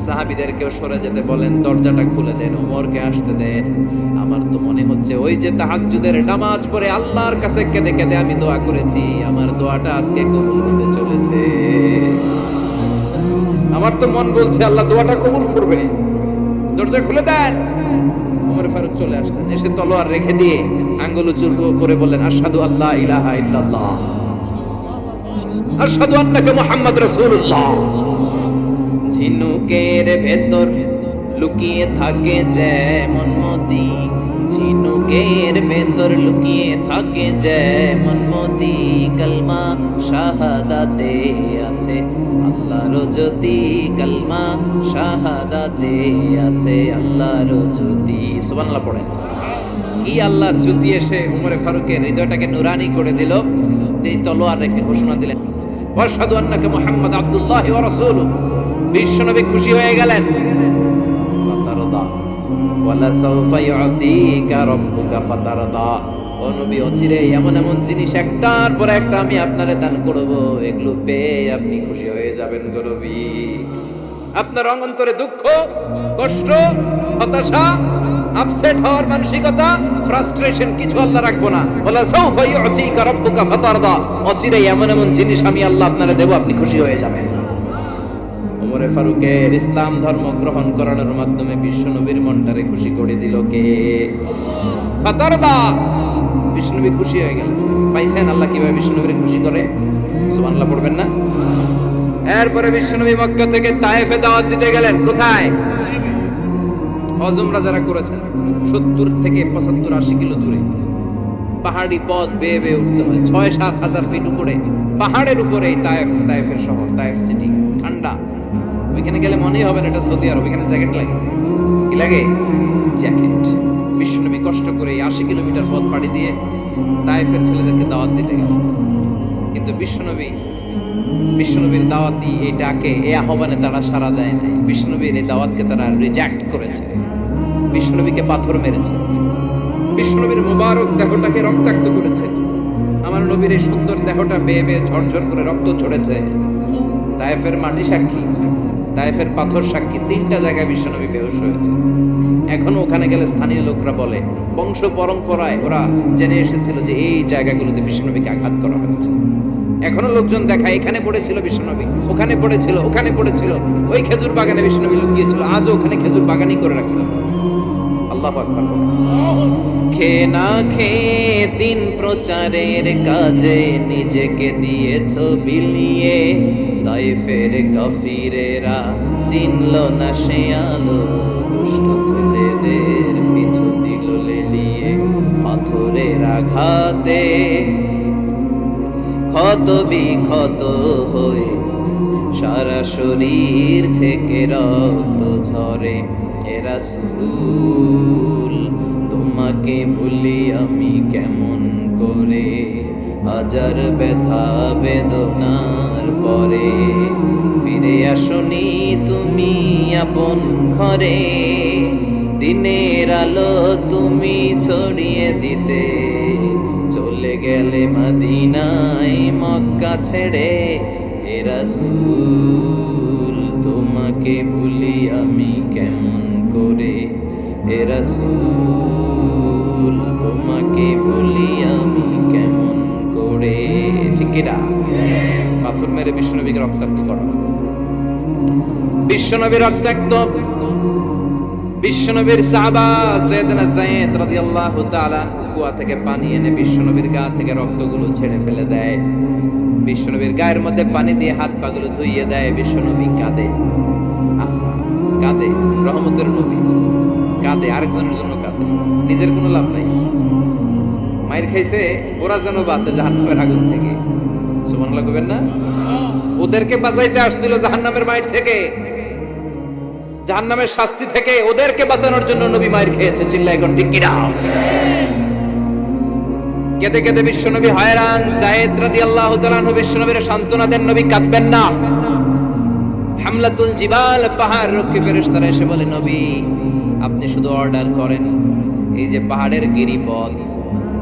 সাহাবীদেরকেও সরে যেতে বলেন, দরজাটা খুলে দেন, ওমরকে আসতে দেন। আমার তো মনে হচ্ছে ওই যে তাহাজ্জুদের নামাজ পড়ে আল্লাহর কাছে কেঁদে কেঁদে আমি দোয়া করেছি, আমার দোয়াটা আজকে কবুল হতে চলেছে। আমার তো মন বলছে আল্লাহ দোয়াটা কবুল করবে। দরজা খুলে দেন। ওমর ফারুক চলে আসলেন, এসে তলোয়ার রেখে দিয়ে আঙ্গুল উঁচু করে বললেন, আশহাদু আল্লা ইলাহা ইল্লাল্লাহ, আশহাদু আন্নাকা মুহাম্মদ রাসূলুল্লাহ। ঝিনুকের ভেতর লুকিয়ে থাকে যেমন মতি, ঝিনুকের ভেতর লুকিয়ে থাকে যেমন মতি, কালমা শাহাদাতে আছে আল্লাহর জ্যোতি, কালমা শাহাদাতে আছে আল্লাহর জ্যোতি। সুবহানাল্লাহ পড়েন। কি আল্লাহর জ্যোতি এসে ওমরে ফারুকের হৃদয়টাকে নুরানি করে দিল। এই তলোয়ার রেখে ঘোষণা দিলেন, আশহাদু আন্নাকা মুহাম্মদ আব্দুল্লাহি ওয়া রাসূলুহু। বিশ্বনবী খুশি হয়ে গেলেন। ফাতারদা ওয়ালা সাউফা ইউতিকা রাব্বুকা ফাতারদা। ও নবী, অচিরে এমন এমন জিনিস একটার পর একটা আমি আপনারে দান করব, এগুলো পেয়ে আপনি খুশি হয়ে যাবেন গো নবী। আপনার অন্তরে দুঃখ, কষ্ট, হতাশা, আপসেট হওয়ার মানসিকতা, ফ্রাস্ট্রেশন কিছু আল্লাহ রাখবো না। ওয়ালা সাউফা ইউতিকা রাব্বুকা ফাতারদা। অচিরে এমন এমন জিনিস আমি আল্লাহ আপনারে দেব, আপনি খুশি হয়ে যাবেন। ওমরে ফারুকের ইসলাম ধর্ম গ্রহণ করানোর মাধ্যমে বিশ্বনবীর মনটারে খুশি করে দিল কে? ফাতারদা। বিশ্বনবী খুশি হয়ে গেল। পাইছেন আল্লাহ কিভাবে বিশ্বনবীর খুশি করে? সুবহানাল্লাহ পড়বেন না? এরপরে বিশ্বনবী মক্কা থেকে তায়েফে দাওয়াত দিতে গেলেন। কোথায়? হজ উমরা যারা করেছেন 70 থেকে 75 80 কিলো দূরে পাহাড়ি পথ বেয়ে বেয়ে উঠতে হয়। 6-7 হাজার ফিট উপরে পাহাড়ের উপরে এই তায়েফের শহর, তায়েফ সিটি। ঠান্ডা। ওইখানে গেলে মনেই হবে না এটা সৌদি আরব। ওইখানে জ্যাকেট লাগে। কি লাগে? জ্যাকেট। বিশ্বনবী কষ্ট করে 80 কিলোমিটার পথ পাড়ি দিয়ে তায়েফের ছেলেদেরকে দাওয়াত দিতে গেলেন। কিন্তু বিশ্বনবীর দাওয়াতি এই ডাকে, এই আহ্বানে তারা সাড়া দেয় নাই। বিশ্বনবীর এই দাওয়াতকে তারা রিজেক্ট করেছে। বিশ্বনবীকে পাথর মেরেছে। বিশ্বনবীর মুবারক দেহটাকে রক্তাক্ত করেছে। আমার নবীর এই সুন্দর দেহটা বেয়ে বেয়ে ঝরঝর করে রক্ত ঝরেছে। তায়েফের মাটি সাক্ষী, তায়েফের পাথর সাক্ষী। 3টা জায়গায় বিশ্বনবী বেহুশ হয়েছে। এখন ওখানে গেলে স্থানীয় লোকরা বলে, বংশ পরম্পরায় ওরা জেনে এসেছিল যে এই জায়গাগুলোতে বিশ্বনবীকে আঘাত করা হয়েছে। এখনো লোকজন দেখায় এখানে পড়েছিল বিশ্বনবী, ওখানে পড়েছিল, ওখানে পড়েছিল। ওই খেজুর বাগানে বিশ্বনবী লুকিয়েছিল, আজও ওখানে খেজুর বাগানই করে রাখছে। আল্লাহু আকবার। খেয়ে না খেয়ে দিন প্রচারের কাজে নিজেকে দিয়েছ বিলিয়ে, তায়েফের কাফিরেরা চিনল না সে আলো, দুষ্ট ছেলেদের পিছু দিল লেলিয়ে, পাথরের আঘাতে ক্ষত বিক্ষত হয়ে সারা শরীর থেকে রক্ত ঝরে, এ রাসূল তোমাকে ভুলি আমি কেমন করে, হাজার ব্যথা বেদনার পরে ফিরে আসনি তুমি আপন ঘরে, দিনের আলো তুমি ছড়িয়ে দিতে চলে গেলে মদিনায় মক্কা ছেড়ে। এ রাসূল তোমাকে ভুলি আমি কেমন করে, এ রাসূল তোমাকে ভুলি আমি কেমন করে। ঠিক কিনা? পাথর মেরে বিশ্বনবীকে রক্তাক্ত করা, বিশ্বনবী রক্তাক্ত। বিশ্বনবীর সাহাবা সাইয়েদনা যায়েদ রাদিয়াল্লাহু তাআলা কুয়া থেকে পানি এনে বিশ্বনবীর গা থেকে রক্তগুলো ছেড়ে ফেলে দেয়, বিশ্বনবীর গায়ের মধ্যে পানি দিয়ে হাত পাগুলো ধুইয়ে দেয়। বিশ্বনবী কাঁদে, কাঁদে, রহমতের নবী কাঁদে, আরেকজনের জন্য কাঁদে, নিজের কোনো লাভ নাই। মায়ের খাইছে, ওরা যেন বাঁচে জাহান্নামের আগুন থেকে। সুবহানাল্লাহ কইবেন না? ওদেরকে বাঁচাইতে আসছিল জাহান্নামের মায়ের থেকে, জাহান্নামের শাস্তি থেকে ওদেরকে বাঁচানোর জন্য নবী মায়ের খেয়েছে। চিল্লায় কোন ঠিক কিনা? কেঁদে কেঁদে বিশ্বনবী হয়রান। যায়েদ রাদিয়াল্লাহু তাআলা আনহু বিশ্বনবীর সান্ত্বনা দেন, নবী কাঁদবেন না। হামলাতুল জিবাল, পাহাড় রক্ষী ফেরেশতারা এসে বলে, নবী আপনি শুধু অর্ডার করেন, এই যে পাহাড়ের গিরিপথ,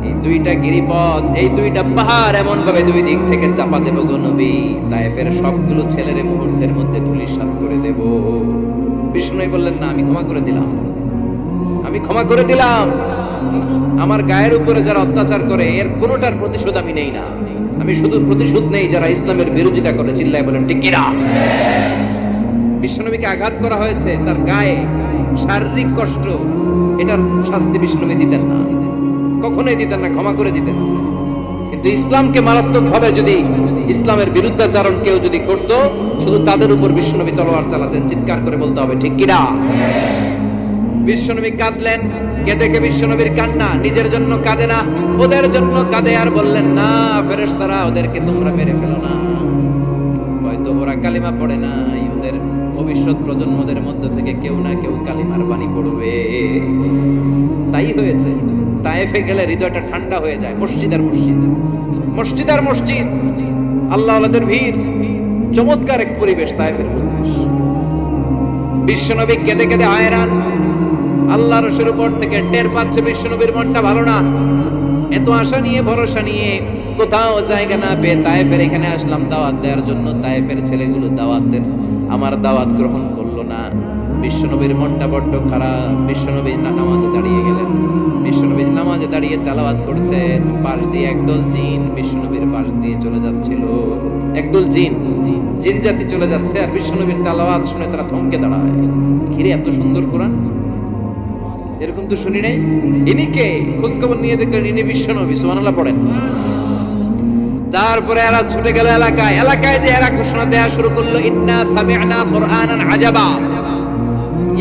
এই দুইটা গিরিপথ, এই দুইটা পাহাড় এমন ভাবে দুই দিক থেকে চাপা দেব গো নবী, তায়েফের সবগুলো ছেলেরে মুহূর্তের মধ্যে ধূলিসাৎ করে দেব। বিষ্ণু বললেন, না আমি ক্ষমা করে দিলাম, আমি ক্ষমা করে দিলাম। আমার গায়ের উপরে যারা অত্যাচার করে এর কোনোটার প্রতিশোধ আমি নেই না, আমি শুধু প্রতিশোধ নেই যারা ইসলামের বিরোধিতা করে। চিল্লায় বলেন ঠিক কিনা? বিশ্বনবীকে আঘাত করা হয়েছে, তার গায়ে শারীরিক কষ্ট, এটার শাস্তি বিশ্বনবী দিতেন না, কখনোই দিতেন না, ক্ষমা করে দিতেন। কিন্তু ইসলামকে মারাত্মক ভাবে যদি ইসলামের বিরুদ্ধাচরণ কেউ যদি করতো, শুধু তাদের উপর বিশ্বনবী তলোয়ার চালাতেন। চিৎকার করে বলতে হবে ঠিক কিনা? বিশ্বনবী কাঁদলেন, কেঁদে কে বিশ্বনবীর কান্না নিজের জন্য কাঁদে না, ওদের জন্য কাঁদে। আর বললেন, না ফেরেশতারা ওদেরকে তোমরা মেরে ফেলো না, হয়তো ওরা কালিমা পড়ে নাই, ওদের ভবিষ্যৎ প্রজন্মদের মধ্য থেকে কেউ না কেউ কালিমার বাণী পড়বে। তাই হয়েছে। তায়েফে গেলে হৃদয়টা ঠান্ডা হয়ে যায়। মসজিদ আর মসজিদ, মসজিদ আর মসজিদ, আল্লাহ আল্লাহদের ভিড়, চমৎকার এক পরিবেশ তায়েফের পরিবেশ। বিশ্বনবী কেঁদে কেঁদে হয়রান। আল্লাহর রসুলের উপর থেকে টের পাচ্ছে বিশ্বনবীর মনটা ভালো না। এত আশা নিয়ে ভরসা নিয়ে কোথাও জায়গা না পেয়ে তায়েফের এখানে আসলাম দাওয়াত দেওয়ার জন্য। তায়েফের ছেলেগুলো দাওয়াত দেন, আমার দাওয়াত গ্রহণ করলো না। বিশ্বনবীর মনটা বড্ড খারাপ। বিশ্বনবী নামাজে দাঁড়িয়ে গেলেন। বিশ্বনবী নামাজে দাঁড়িয়ে তেলাওয়াত করছেন, পাশ দিয়ে একদল জিন বিশ্বনবীর পাশ দিয়ে চলে যাচ্ছিল। একদল জিন, জিন জাতি চলে যাচ্ছে, আর বিশ্বনবীর তেলাওয়াত শুনে তারা থমকে দাঁড়ায়। ঘিরে এত সুন্দর কোরআন, এরকম তো শুনি নাই। ইনি কে? খোঁজখবর নিয়ে দেখলেন ইনি বিশ্বনবী। সুবহানাল্লাহ পড়েন। তারপরে এরা ছুটে গেল এলাকায়। এলাকায় যে এরা ঘোষণা দেয়া শুরু করলো, ইন্না সামি'না কুরআনান আজাবা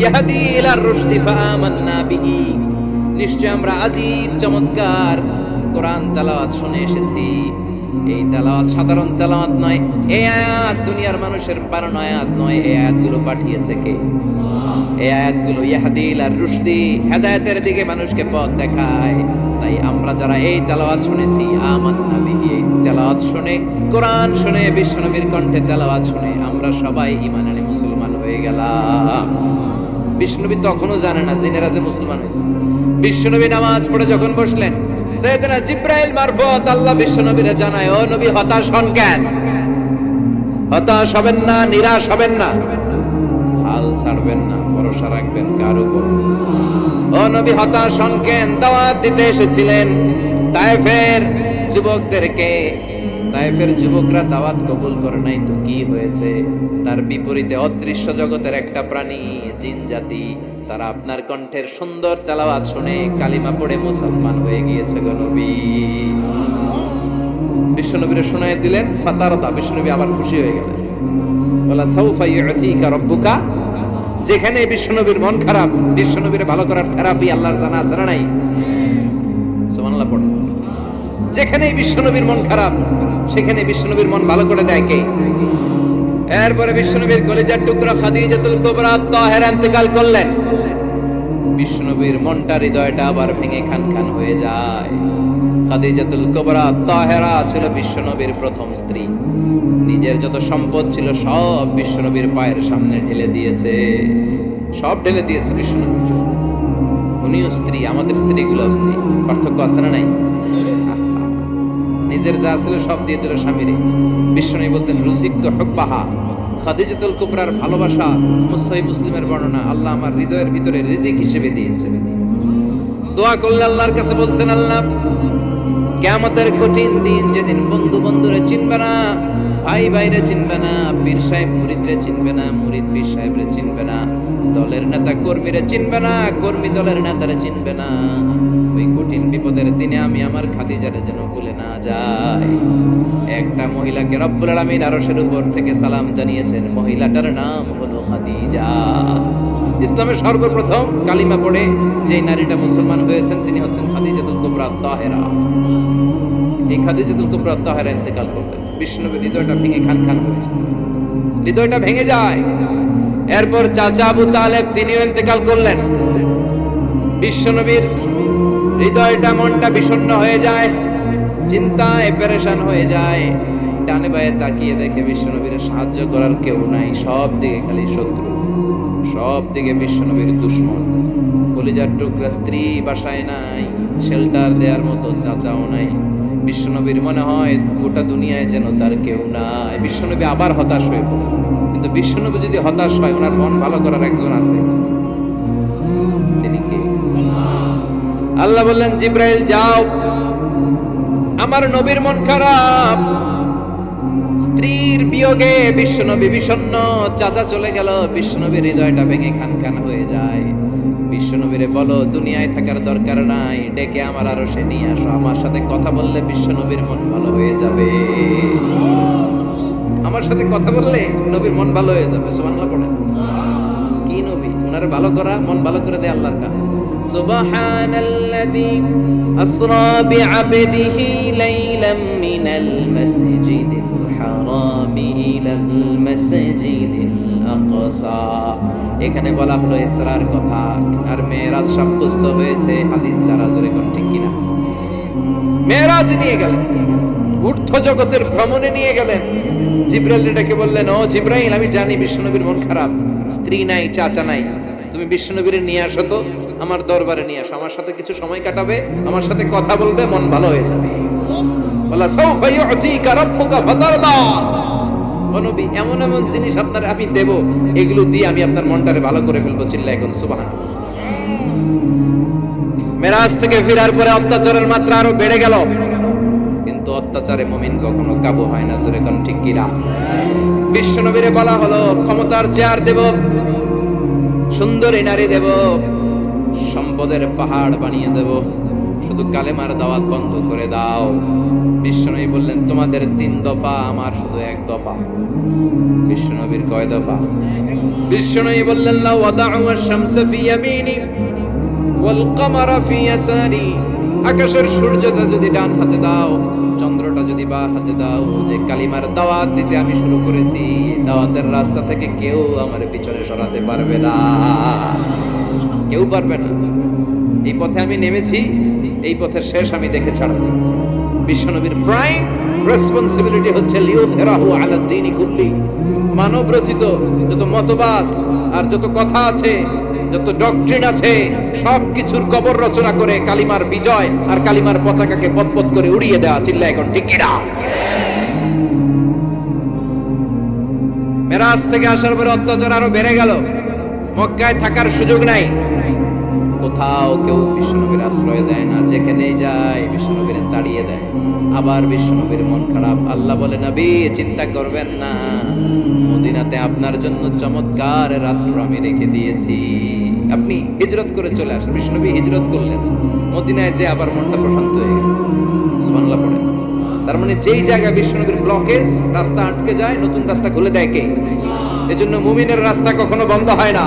ইয়াহদি ইলার রুশদি ফাআমান্না বিহি, নিশ্চয় আমরা আজীব চমৎকার কোরআন তেলাওয়াত শুনে এসেছি। এই তেলাওয়াত সাধারণ তেলাওয়াত নয়, এই আয়াত দুনিয়ার মানুষের বানানো আয়াত নয়। এই আয়াতগুলো পাঠিয়েছে কে? এই আয়াতগুলো ইয়াহদি ইলার রুশদি, হেদায়েতের দিকে মানুষকে পথ দেখায়। তাই আমরা যারা এই তেলাওয়াত শুনেছি, আমান্না বিহি, এই তেলাওয়াত শুনে, কোরআন শুনে, বিশ্বনবীর কণ্ঠে তেলাওয়াত শুনে আমরা সবাই ঈমান আনে মুসলমান হয়ে গেলাম। বিশ্বনবী তখনও জানে না জিনেরা যে মুসলমান হয়েছে। বিশ্বনবী নামাজ পড়ে যখন বসলেন, সাইয়েদনা জিবরাইল মারফত আল্লাহ বিশ্বনবীরে জানায়, ও নবী হতাশ হন কেন? হতাশ হবেন না, নিরাশ হবেন না, হাল ছাড়বেন না, ভরসা রাখবেন কার উপর? ও নবী হতাশ হন কেন? দাওয়াত দিতে এসেছিলেন তায়েফের যুবকদেরকে। তায়েফের যুবকরা দাওয়াত কবুল করে নাই তো কি হয়েছে? তার বিপরীতে অদৃশ্য জগতের একটা প্রাণী, জিন জাতি, তারা আপনার কণ্ঠের সুন্দর তেলাওয়াত শুনে কালিমা পড়ে মুসলমান হয়ে গিয়েছে গো নবী। বিশ্বনবীরে শোনায় দিলেন। ফাতারদা, বিশ্বনবী আবার খুশি হয়ে গেলেন। বলা সাউফা ইউতিকা রাব্বুকা, যেখানে বিশ্বনবীর মন খারাপ, বিশ্বনবীরে ভালো করার থেরাপি আল্লাহর জানা আছে না নাই? সুবহানাল্লাহ পড়ে। যেখানে বিশ্বনবীর মন খারাপ, সেখানে বিশ্বনবীর মন ভালো করে দেয় কে? এরপরে বিশ্বনবীর কলিজার টুকরা খাদিজাতুল কুবরা তাহেরা ইন্তেকাল করলেন। বিশ্বনবীর মনটা, হৃদয়টা আবার ভেঙে খান খান হয়ে যায়। খাদিজাতুল কুবরা তাহেরা ছিল বিশ্বনবীর প্রথম স্ত্রী। নিজের যত সম্পদ ছিল সব বিশ্বনবীর পায়ের সামনে ঢেলে দিয়েছে, সব ঢেলে দিয়েছে বিশ্বনবীর জন্য। উনিও স্ত্রী, আমাদের স্ত্রীগুলো স্ত্রী, পার্থক্য আছে না নাই? নিজের যা ছিল সব দিয়ে দিল স্বামীরে। বিশ্বনবী বলতেন রুজিকতু হুব্বাহা, খাদিজাতুল কুবরার ভালোবাসা সহিহ মুসলিমের বর্ণনা, আল্লাহ আমার হৃদয়ের ভিতরে রিজিক হিসেবে দিয়েছে। দোয়া করলে আল্লাহর কাছে বলছেন, আল্লাহ কিয়ামতের কঠিন দিন, যেদিন বন্ধু বন্ধুরে চিনবে না, ভাই ভাইরে চিনবে না, পীর সাহেব মুরিদরে চিনবে না, মুরিদ পীর সাহেবরে চিনবে না, দলের নেতা কর্মীরে চিনবে না, কর্মী দলের নেতারে চিনবে না, ওই কঠিন বিপদের দিনে আমি আমার খাদিজারে যেন ভুলে না যাই। একটা মহিলাকে রব্বুল আলামিন আরশের উপর থেকে সালাম জানিয়েছেন, মহিলাটার নাম হলো খাদিজা। ইসলামের সর্বপ্রথম কালিমা পড়ে যে নারীটা মুসলমান হয়েছেন তিনি হচ্ছেন খাদিজাতুল কুবরা তাহেরা। এই খাদিজাতুল কুবরা তাহেরা ইন্তেকাল করলেন। বিষ্ণুনবীর হৃদয়টা ভেঙে খান খান হয়ে যায়, হৃদয়টা ভেঙে যায়। এরপর চাচা আবু তালেব তিনিও ইন্তেকাল করলেন। বিশ্বনবীর হৃদয়টা, মনটা বিষণ্ণ হয়ে যায়, চিন্তায় পেরেশান হয়ে যায়। ডানে বায়ে তাকিয়ে দেখে বিশ্বনবীর সাহায্য করার কেউ নাই, সব দিকে খালি শত্রু, সব দিকে বিশ্বনবীর দুশ্মন। কলিজার টুকরা স্ত্রী বাসায় নাই, শেল্টার দেওয়ার মতো চাচাও নাই। বিশ্বনবীর মনে হয় গোটা দুনিয়ায় যেন তার কেউ নাই। বিশ্বনবী আবার হতাশ হয়ে পড়ল। কিন্তু বিশ্বনবী যদি হতাশ হয়, ওনার মন ভালো করার একজন আছে। তিনি কে? আল্লাহ বললেন, জিব্রাইল যাও, আমার নবীর মন খারাপ, স্ত্রীর বিয়োগে বিশ্বনবী বিষণ্ণ, চাচা চলে গেল, বিশ্বনবীর হৃদয়টা ভেঙে খান খান হয়ে যায়। বিশ্বনবীরে বলো দুনিয়ায় থাকার দরকার নাই, ডেকে আমার আরশে নিয়ে আসো, আমার সাথে কথা বললে বিশ্বনবীর মন ভালো হয়ে যাবে। আমার সাথে কথা বললে নবীর মন ভালো হয়ে যাবে। সুবহানাল্লাহ পড়েন। কি নবী? ওনার ভালো করা, মন ভালো করে দেয় আল্লাহর কাজ। সুবহানাল্লাযী আসরা বিআবদিহি লাইলাম মিনাল মাসজিদিল হারামি ইলাল মাসজিদিল আকসা। এখানে বলা হলো ইসরার কথা, আর মেরাজ সাব্যস্ত হয়েছে হাদিস দ্বারা। জোরে কোন ঠিক কিনা? মেরাজ নিয়ে গেলেন, ঊর্ধ্ব জগতের ভ্রমণে নিয়ে গেলেন। জিব্রাইল ডেকে বললেন, ও জিব্রাইল, আমি জানি বিশ্বনবীর মন খারাপ, স্ত্রী নাই, চাচা নাই, তুমি বিশ্বনবীর নিয়ে আসো তো, আমার দরবারে নিয়ে আসো, আমার সাথে কিছু সময় কাটাবে, আমার সাথে কথা বলবে, মন ভালো হয়ে যাবে। বলা সাউফা ইউতিকা রাব্বুকা ফাতারদা। ও নবী, এমন এমন জিনিস আপনার আমি দেব, এগুলো দিয়ে আমি আপনার মনটারে ভালো করে ফেলবো। চিল্লায় এখন সুবহানাল্লাহ। মেরাজ থেকে ফেরার পরে অত্যাচারের মাত্রা আরো বেড়ে গেল, কিন্তু অত্যাচারে মুমিন কখনো কাবু হয় না। জোরে কোন ঠিক কিনা? বিশ্বনবীরে বলা হলো, ক্ষমতার চেয়ার দেব, সুন্দরী নারী দেব, সম্পদের পাহাড় বানিয়ে দেব, শুধু কালেমার দাওয়াত বন্ধ করে দাও। বিশ্বনবী বললেন, তোমাদের 3 দফা, আমার শুধু 1 দফা। বিশ্বনবীর কয় দফা? বিশ্বনবী বললেন, লা ওয়াদাউ আশ-শামসা ফি ইয়ামিনি ওয়াল কামারা ফি ইয়াসারি। আকাশের সূর্যটা যদি ডান হাতে দাও, চন্দ্রটা যদি বাঁ হাতে দাও, যে কালিমার দাওয়াত দিতে আমি শুরু করেছি, দাওয়াতের রাস্তা থেকে কেউ আমার পিছনে সরাতে পারবে না, কেউ পারবে না। এই পথে আমি নেমেছি, এই পথের শেষ আমি দেখে ছাড়ব। বিশ্বনবীর প্রাইম রেসপন্সিবিলিটি হচ্ছে লিউযহিরাহু আলা দ্বীনি কুল্লি। মানব রচিত যত মতবাদ আর যত কথা আছে, যত ডক্ট্রিন আছে, সব কিছুর কবর রচনা করে কালিমার বিজয় আর কালিমার পতাকাকে পতপত করে উড়িয়ে দেওয়া। চিল্লায় এখন ঠিক কিনা? মেরাজ থেকে আসার পরে অত্যাচার আরো বেড়ে গেল, মক্কায় থাকার সুযোগ নাই, কোথাও কেউ বিশ্বনবীর আশ্রয় দেয় না, যেখানেই যায় বিশ্বনবীর তাড়িয়ে দেয়। আবার বিশ্বনবীর মন খারাপ। আল্লাহ বলে, নবী চিন্তা করবেন না, মদিনাতে আপনার জন্য চমৎকার রাষ্ট্র আমি রেখে দিয়েছি, আপনি হিজরত করে চলে আসেন। বিশ্বনবী হিজরত করলেন, মদিনায় যে আবার মনটা প্রশান্ত হয়ে গেল। সুবহানাল্লাহ পড়েন। তার মানে যেই জায়গায় বিশ্বনবীর ব্লকেজ, রাস্তা আটকে যায়, নতুন রাস্তা খুলে দেয় কে? এজন্য মুমিনের রাস্তা কখনো বন্ধ হয় না।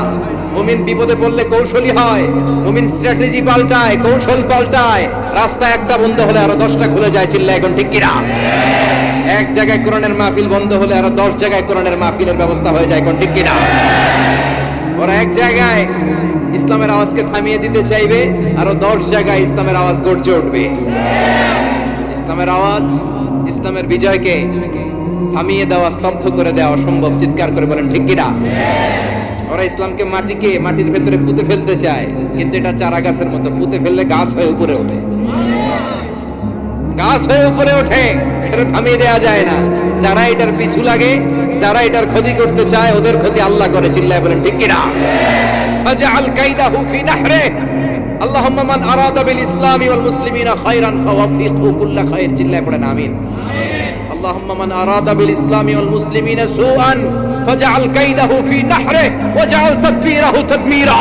মুমিন বিপদে পড়লে কৌশলী হয়, মুমিন স্ট্র্যাটেজি পাল্টায়, কৌশল পাল্টায়। রাস্তা একটা বন্ধ হলে আরো 10টা খুলে যায়, চিল্লায় এখন ঠিক কিনা? এক জায়গায় কোরআনের মাহফিল বন্ধ হলে আরো 10 জায়গায় কোরআনের মাহফিলের ব্যবস্থা হয়ে যায়, এখন ঠিক কিনা? ওরা এক জায়গায় ইসলামের আওয়াজকে থামিয়ে দিতে চাইবে, আরো 10 জায়গায় ইসলামের আওয়াজ গর্জে উঠবে। ইসলামের আওয়াজ, ইসলামের বিজয়কে থামিয়ে দেওয়া, স্তব্ধ করে দেওয়া অসম্ভব। চিৎকার করে বলেন ঠিক কিনা? ওরা ইসলামকে মাটির ভেতরে পুঁতে ফেলতে চায়, কিন্তু এটা চারা গাছের মতো, পুঁতে ফেললে গাছ হয়ে উপরে ওঠে, গাছ হয়ে উপরে ওঠে, এটা থামিয়ে দেওয়া যায় না। যারা এটার পিছু লাগে, যারা এটার ক্ষতি করতে চায়, ওদের ক্ষতি আল্লাহ করে। চিল্লায় বলেন ঠিক কিনা? ফাজআল কাইদাহু ফি নাহরে, আল্লাহুম্মা মান আরাদা বিল ইসলামি ওয়াল মুসলিমিনা খায়রান ফাওয়াফিকহু কুল্লা খায়র। চিল্লায় পড়েন আমিন। আল্লাহুম্মা মান আরাদা বিল ইসলামি ওয়াল মুসলিমিনা সুআন ফাজআল কাইদাহু ফি নাহরে ওয়াজআল তাদবীরাহু তাদমীরা।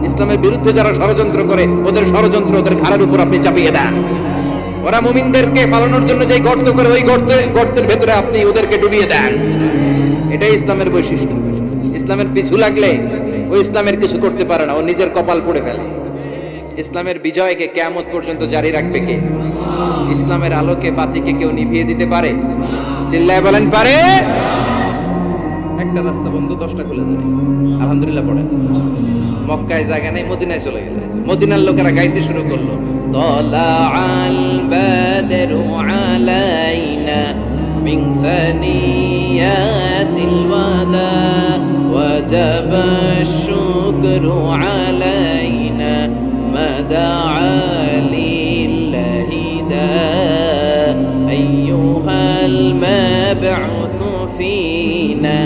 ইসলামের বিরুদ্ধে যারা ষড়যন্ত্র করে, ওদের ষড়যন্ত্র ওদের ঘাড়ের উপর আপনি চাপিয়ে দেন। ওরা মুমিনদেরকে পালানোর জন্য যে গর্ত করে, ওই গর্তের ভেতরে আপনি ওদেরকে ডুবিয়ে দেন। এটাই ইসলামের বৈশিষ্ট্য। ইসলামের পিছু লাগলে ও ইসলামের কিছু করতে পারে না, ও নিজের কপাল পুড়ে ফেলে। ইসলামের বিজয়কে কিয়ামত পর্যন্ত জারি রাখবে কে? ইসলামের আলোকে বাতিকে কেউ নিভিয়ে দিতে পারে? চিল্লায় বলেন পারে? একটা রাস্তা বন্ধ, 10টা খুলে যায়। আলহামদুলিল্লাহ পড়েন। মক্কায় জায়গা নেই, মদিনায় চলে গেলে মদিনার লোকেরা গাইতে শুরু করলো, তলাআল বাদরু আলাইনা মিন সানিয়াতিল ওয়াদা ওয়াজাবা শুকরু আলাইনা মাদাআ লিল্লাহি দা আইয়ুহাল মাবউসু ফিনা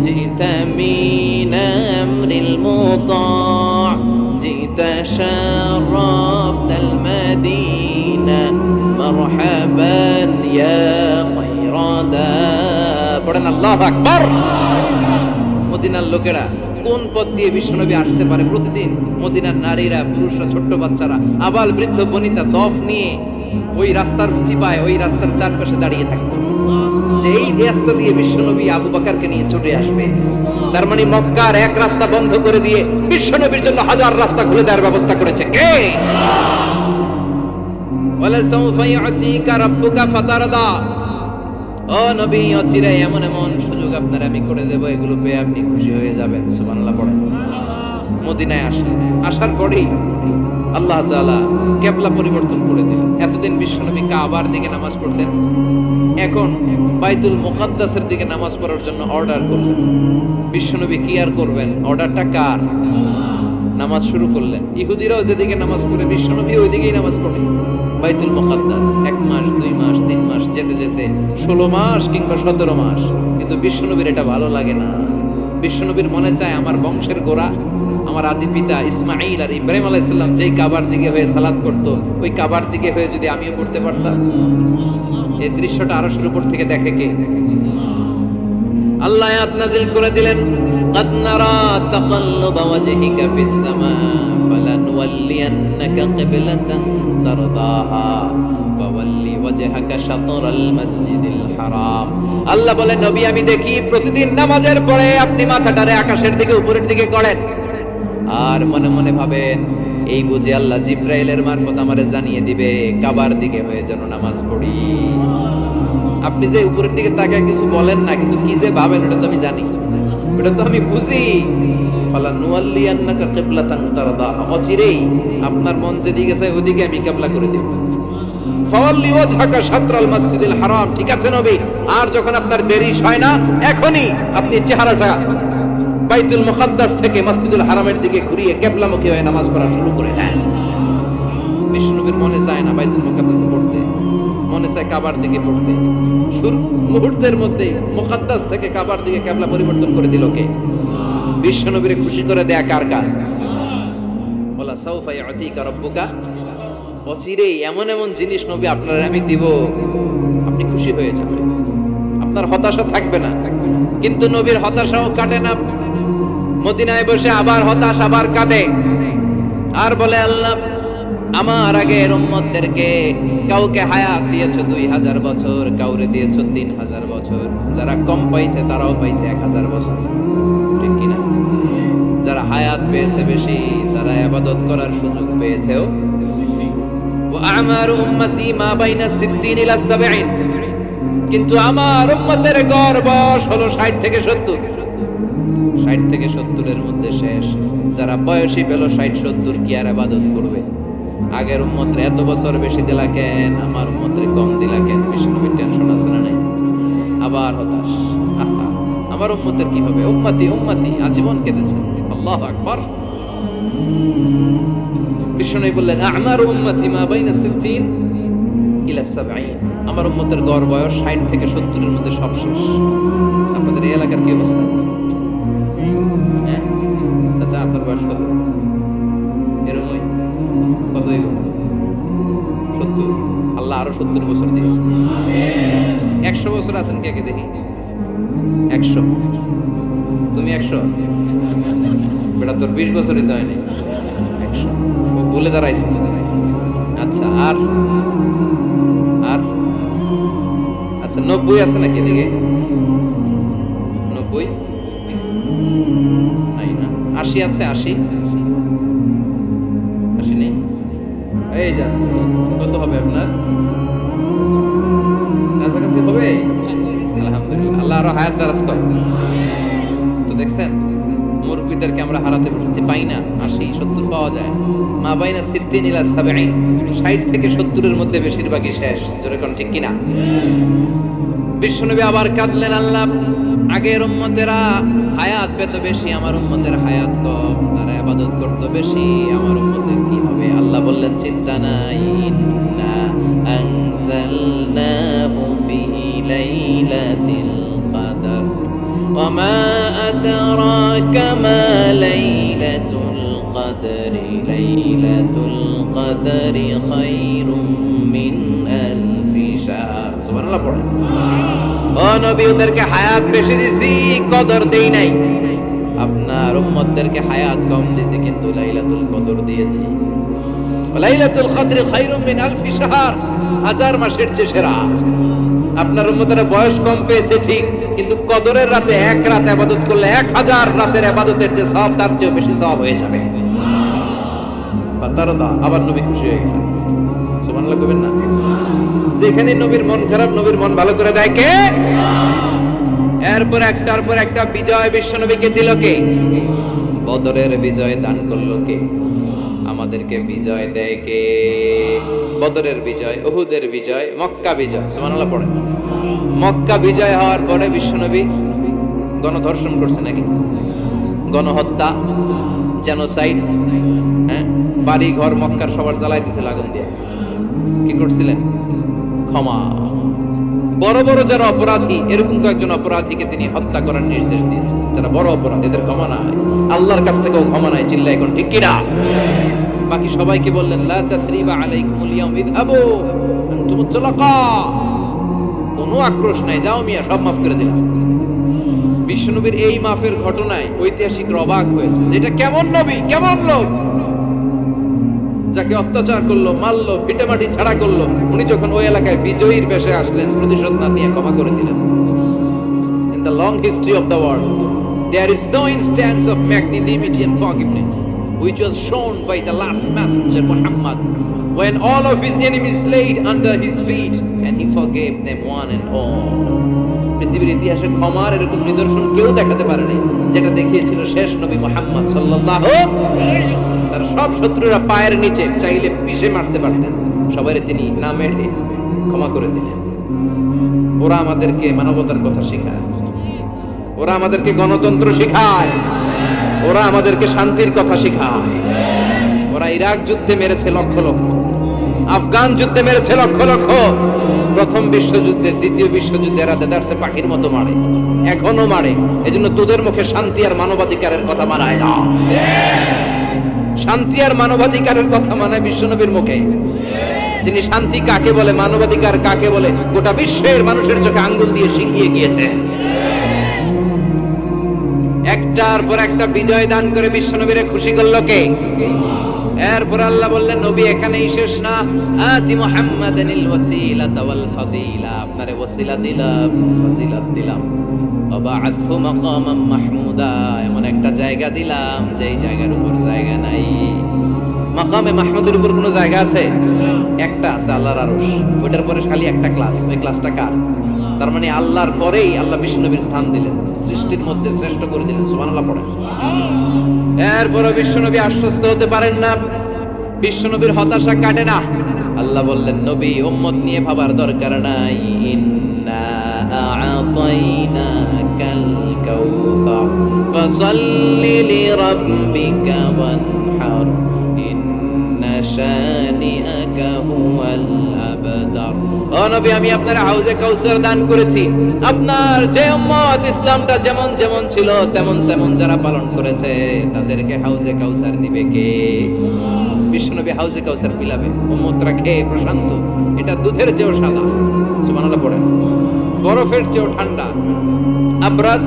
জিতা মিন আমরিল মুতা' জিতা শারাফতাল মাদিনা মারহাবান ইয়া খায়রাদা। পড়েন আল্লাহু আকবার। মদিনার লোকেরা কোন পথ দিয়ে বিশ্বনবী আসতে পারে? প্রতিদিন মদিনার নারীরা, পুরুষরা, ছোট্ট বাচ্চারা, আবাল বৃদ্ধ বনিতা দফ নিয়ে ওই রাস্তার চিপায়, ওই রাস্তার চারপাশে দাঁড়িয়ে থাকতো, যে এই রাস্তা দিয়ে বিশ্বনবী আবু বকরকে নিয়ে ছুটে আসবে। তার মানে মক্কার এক রাস্তা বন্ধ করে দিয়ে বিশ্বনবীর জন্য হাজার রাস্তা খুলে দেওয়ার ব্যবস্থা করেছে কে? ওয়ালা সাউফা ইউতিকা রাব্বুকা ফাতারদা। ও নবী, অচিরে এমন এমন সুযোগ আপনার আমি করে দেব, এগুলো পেয়ে আপনি খুশি হয়ে যাবেন। সুবহানাল্লাহ পড়েন। মদিনায় আসলেন, আসার পরেই আল্লাহ তাআলা কিবলা পরিবর্তন করে দিলেন। এতদিন বিশ্বনবী কাবার দিকে নামাজ পড়তেন, এখন বাইতুল মুকাদ্দাসের দিকে নামাজ পড়ার জন্য অর্ডার করলেন। বিশ্বনবী কি আর করবেন? অর্ডারটা কার? নামাজ শুরু করলেন। ইহুদিরাও যেদিকে নামাজ পড়ে, বিশ্বনবী ওই দিকেই নামাজ পড়ে। বাইতুল মুকাদ্দাস 1 মাস, 2 মাস, 3 মাস যেতে যেতে 16 মাস কিংবা 17 মাস, কিন্তু বিশ্বনবীর এটা ভালো লাগে না। বিশ্বনবীর মনে চায় আমার বংশের গোড়া, আমার আদি পিতা ইসমাঈল আর ইব্রাহিম আলাইহিস সালাম যেই কাবার দিকে হয়ে সালাত করত, ওই কাবার দিকে হয়ে যদি আমিও পড়তে পারতাম। এই দৃশ্যটা আরশের উপর থেকে দেখে কে? আল্লাহ আয়াত নাযিল করে দিলেন, قد نرى تقلب وجهك في السماء فلنولينك قبلة ترضاها فول وجهك شطر المسجد الحرام। আল্লাহ বলেন, নবী আমি দেখি প্রতিদিন নামাজের পরে আপনি মাথাটারে আকাশের দিকে, উপরের দিকে করেন, আর মনে মনে ভাবেন এই বুঝে আল্লাহ জিব্রাইলের মারফত আমারে জানিয়ে দিবে কাবার দিকে হয়ে যেন নামাজ পড়ি। আপনি যে উপরের দিকে তাকায় কিছু বলেন না, কিন্তু কি যে ভাবেন ওটা তো আমি জানি, ওটা তো আমি বুঝি। ফালানুওয়াল্লিয়ান্নাকা কিবলাতান তারদাহা, অচিরেই আপনার মন যেদিকে চায় ওদিকে আমি কিবলা করে দেব। ফাওয়াল্লি ওয়াজহাকা শাতরাল মাসজিদিল হারাম। ঠিক আছে নবী, আর যখন আপনার দেরি হয় না, এখনই আপনি চেহারাটা বাইতুল মুকাদ্দাস থেকে মসজিদুল হারামের দিকে ঘুরিয়ে কিবলামুখী হয়ে নামাজ পড়া শুরু করে দেন। বিশ্বনবীর মনে চায় না বাইতুল মুকাদ্দাসে পড়তে, মনে চায় কাবার দিকে পড়তে। মুহূর্তের মধ্যে মুকাদ্দাস থেকে কাবার দিকে কিবলা পরিবর্তন করে দিল কে? বিশ্বনবীরে খুশি করে দেয়া কার কাজ? ওয়ালা সাউফা ইউতিকা রাব্বুকা। অচিরেই এমন এমন জিনিস নবী আপনার আমি দিব, আপনি খুশি হয়ে যাবেন, আপনার হতাশা থাকবে না। কিন্তু নবীর হতাশাও কাটে না। মদিনায় বসে আবার হতাশ, আবার কাঁদে, আর বলে আল্লাহ আমার আগের উম্মতদেরকে কাউকে হায়াত দিয়েছো 2000 বছর, কাউরে দিয়েছো 3000 বছর, যারা কম পাইছে তারাও পাইছে 1000 বছর। ঠিক কিনা? যারা হায়াত পেয়েছে বেশি, তারা ইবাদত করার সুযোগ পেয়েছেও। ওয়া আমারু উম্মতি মা বাইনা 60 ইলা 70, কিন্তু আমার উম্মতের গড় বয়স হলো 60 থেকে 70। 60 থেকে 70 এর মধ্যে শেষ। যারা বয়সী পেল 60-70, কি আর ইবাদত করবে? আগের উম্মতরে এত বছর বেশি দিলা কেন, আমার উম্মতরে কম দিলা কেন? বিষ্ণুবীর টেনশন আছে না নাই? আবার হতাশ, আহা আমার উম্মতের কি হবে? উম্মতি উম্মতি আজীবন কেঁদেছে। আল্লাহু আকবার। বিষ্ণু বললেন আমার উম্মতি মা বাইনা 60 ইলা 70, আমার উম্মতের গড় বয়স 60 থেকে 70 এর মধ্যে সব শেষ। আপনাদের এই এলাকার কি অবস্থা? হ্যাঁ চাচা, আপনার বয়স কত? এরকমই কত? 70। আল্লাহ আরো 70 বছর দিবে। 100 বছর আছেন কে কে দেখি? 100। তুমি 100? বেটা তোর 20 বছরই তো হয়নি। 100 বলে দাঁড়াইছে। আচ্ছা, আর আর আচ্ছা 90 আছে নাকি এদিকে? 90 নাই না? 80 আছে? 80 নেই? এই যা, কত হবে আপনার? কাছাকাছি হবে? আলহামদুলিল্লাহ, আল্লাহ আরো হায়াত দারাজ কর। তো দেখছেন মুরব্বীদেরকে আমরা হারাতে বসেছি, পাই না। 80-70 পাওয়া যায়। মা বাইনা 60 ইলা 70, 60 থেকে 70 এর মধ্যে বেশিরভাগই শেষ। জোরে কোন ঠিক কিনা? বিশ্বনবী আবার কাঁদলেন, আল্লাহ আগের উম্মতেরা হায়াত পেত বেশি, আমার উম্মতের হায়াত কম, তারা ইবাদত করত বেশি, আমার উম্মতের কি হবে? আল্লাহ বললেন চিন্তা নাই, ইন্না আনজালনাহু ফি লাইলাতিল কদর ওয়া মা আদরাকা মা লাইলাতুল কদরি, লাইলাতুল কদরি খায়রুম মিন আলফি শাহর। সুবহানাল্লাহ পড়েন। ও নবী, ওদেরকে হায়াত বেশি দিছি, কদর দেই নাই। আপনার উম্মতদেরকে হায়াত কম দিছি, কিন্তু লাইলাতুল কদর দিয়েছি। লাইলাতুল কদর খায়রুম মিন আলফি শাহর, 1000 মাসের চেয়ে সেরা। আপনার উম্মতেরা বয়স কম পেয়েছে ঠিক, কিন্তু কদরের রাতে এক রাত ইবাদত করলে 1000 রাতের ইবাদতের যে সওয়াব, তার চেয়ে বেশি সওয়াব হয়ে যাবে। ফাতারদা, আবার নবী খুশি হয়ে গেলেন। সুবহানাল্লাহ কইবেন না? যেখানে নবীর মন খারাপ, নবীর মন ভালো করে দেয় কে? এরপর একটার পর একটা বিজয় বিশ্বনবীকে দিল কে? বদরের বিজয় দান করলো কে? আমাদেরকে বিজয় দেয় কে? বদরের বিজয়, উহুদের বিজয়, মক্কা বিজয়। সুবহানাল্লাহ পড়েন। মক্কা বিজয় হওয়ার পরে বিশ্বনবী গণধর্ষণ করছে নাকি? গণহত্যা, জেনোসাইড, হ্যাঁ, বাড়ি ঘর মক্কার সবার জ্বালাই দিয়েছিল আগুন দিয়ে। কি করছিলেন? ক্ষমা। বড় বড় যারা অপরাধী, এরকম কয়েকজন অপরাধীকে তিনি হত্যা করার নির্দেশ দিয়েছেন। যারা বড় অপরাধী, এদের ক্ষমা নাই, আল্লাহর কাছ থেকেও ক্ষমা নাই। চিল্লা এখন ঠিক কিনা? বাকি সবাইকে বললেন লা তাসরিবা আলাইকুমুল ইয়াউম ইযহাবু আনতুমুত তুলাকা, কোনো আক্রোশ নাই, যাও মিয়া, সব মাফ করে দিলাম। বিশ্বনবীর এই মাফের ঘটনায় ঐতিহাসিকরা অবাক হয়েছে, যেটা কেমন নবী, কেমন লোক, যাকে অত্যাচার করলো, মারলো, পিটামাটি ছাড়া করলো, উনি যখন ওই এলাকায় বিজয়ীর বেশে আসলেন, প্রতিশোধ না নিয়ে ক্ষমা করে দিলেন। In the long history of the world, there is no instance of magnanimity and forgiveness which was shown by the last messenger Muhammad, when all of his enemies laid under his feet and he forgave them one and all. পৃথিবীর ইতিহাসে ক্ষমার এরকম নিদর্শন কেউ দেখাতে পারেনি, যেটা দেখিয়েছিল শেষ নবী মুহাম্মদ সাল্লাল্লাহু আলাইহি ওয়াসাল্লাম। তার সব শত্রুরা পায়ের নিচে চাইলে পিষে মারতে পারতেন, সবাই তিনি না মেরে ক্ষমা করে দিলেন। ওরা আমাদেরকে মানবতার কথা শেখায়, ওরা আমাদেরকে গণতন্ত্র শেখায়, ওরা আমাদেরকে শান্তির কথা শেখায়। ওরা ইরাক যুদ্ধে মেরেছে লক্ষ লক্ষ, আফগান যুদ্ধে মেরেছে লক্ষ লক্ষ, প্রথম বিশ্বযুদ্ধে, দ্বিতীয় যুদ্ধে এরা দেদারসে পাখির মতো মারে, এখনো মারে। এজন্য তোদের মুখে শান্তি আর মানবাধিকারের কথা মানায় না। শান্তি আর মানবাধিকারের কথা মানায় বিশ্বনবীর মুখে, যিনি শান্তি কাকে বলে, মানবাধিকার কাকে বলে, গোটা বিশ্বের মানুষের চোখে আঙ্গুল দিয়ে শিখিয়ে গিয়েছে। একটার পর একটা বিজয় দান করে বিশ্বনবীরে খুশি করলো কে? এরপর আল্লাহ বললেন নবী এখানেই শেষ না, আতি মুহাম্মাদানিল ওয়াসিলাতা ওয়াল ফাদিলা, আপনারে ওয়াসিলা দিলাম, ফজিলত দিলাম, ওয়াবা'আথহু মাকামান মাহমুদা, এমন একটা জায়গা দিলাম যেই জায়গার উপর জায়গা নাই। মাকামে মাহমুদের উপর কোনো জায়গা আছে? একটা আছে, আল্লাহর আরশ। ওটার পরে খালি একটা ক্লাস, ওই ক্লাসটা কার? তার মানে আল্লাহর পরেই আল্লাহ বিশ্বনবীর স্থান দিলেন, সৃষ্টির মধ্যে শ্রেষ্ঠ করে দিলেন। সুবহানাল্লাহ পড়ে। এরপরও বিশ্বনবী আশ্বস্ত হতে পারেন না, বিশ্বনবীর হতাশা কাটে না। আল্লাহ বললেন নবী উম্মত নিয়ে ভাবার দরকার নাই, ইন্না আ'তাইনাকাল কাউসার ফাসাল্লি লিরাব্বিকা ওয়ানহার ইন্না শানিআকা হুয়াল আবতার। ও নবী আমি আপনার হাউজে কাউসার দান করেছি। আপনার যে উম্মত ইসলামটা যেমন যেমন ছিল তেমন তেমন যারা পালন করেছে তাদেরকে হাউজে কাউসার দিবে কে? বিশ্বনবী হাউজে কাউসার পিলাবে, উম্মতরা খেয়ে প্রশান্ত। এটা দুধের চেয়েও সাদা, সুবহানাল্লাহ পড়েন, বরফের চেয়েও ঠান্ডা, আবরাদ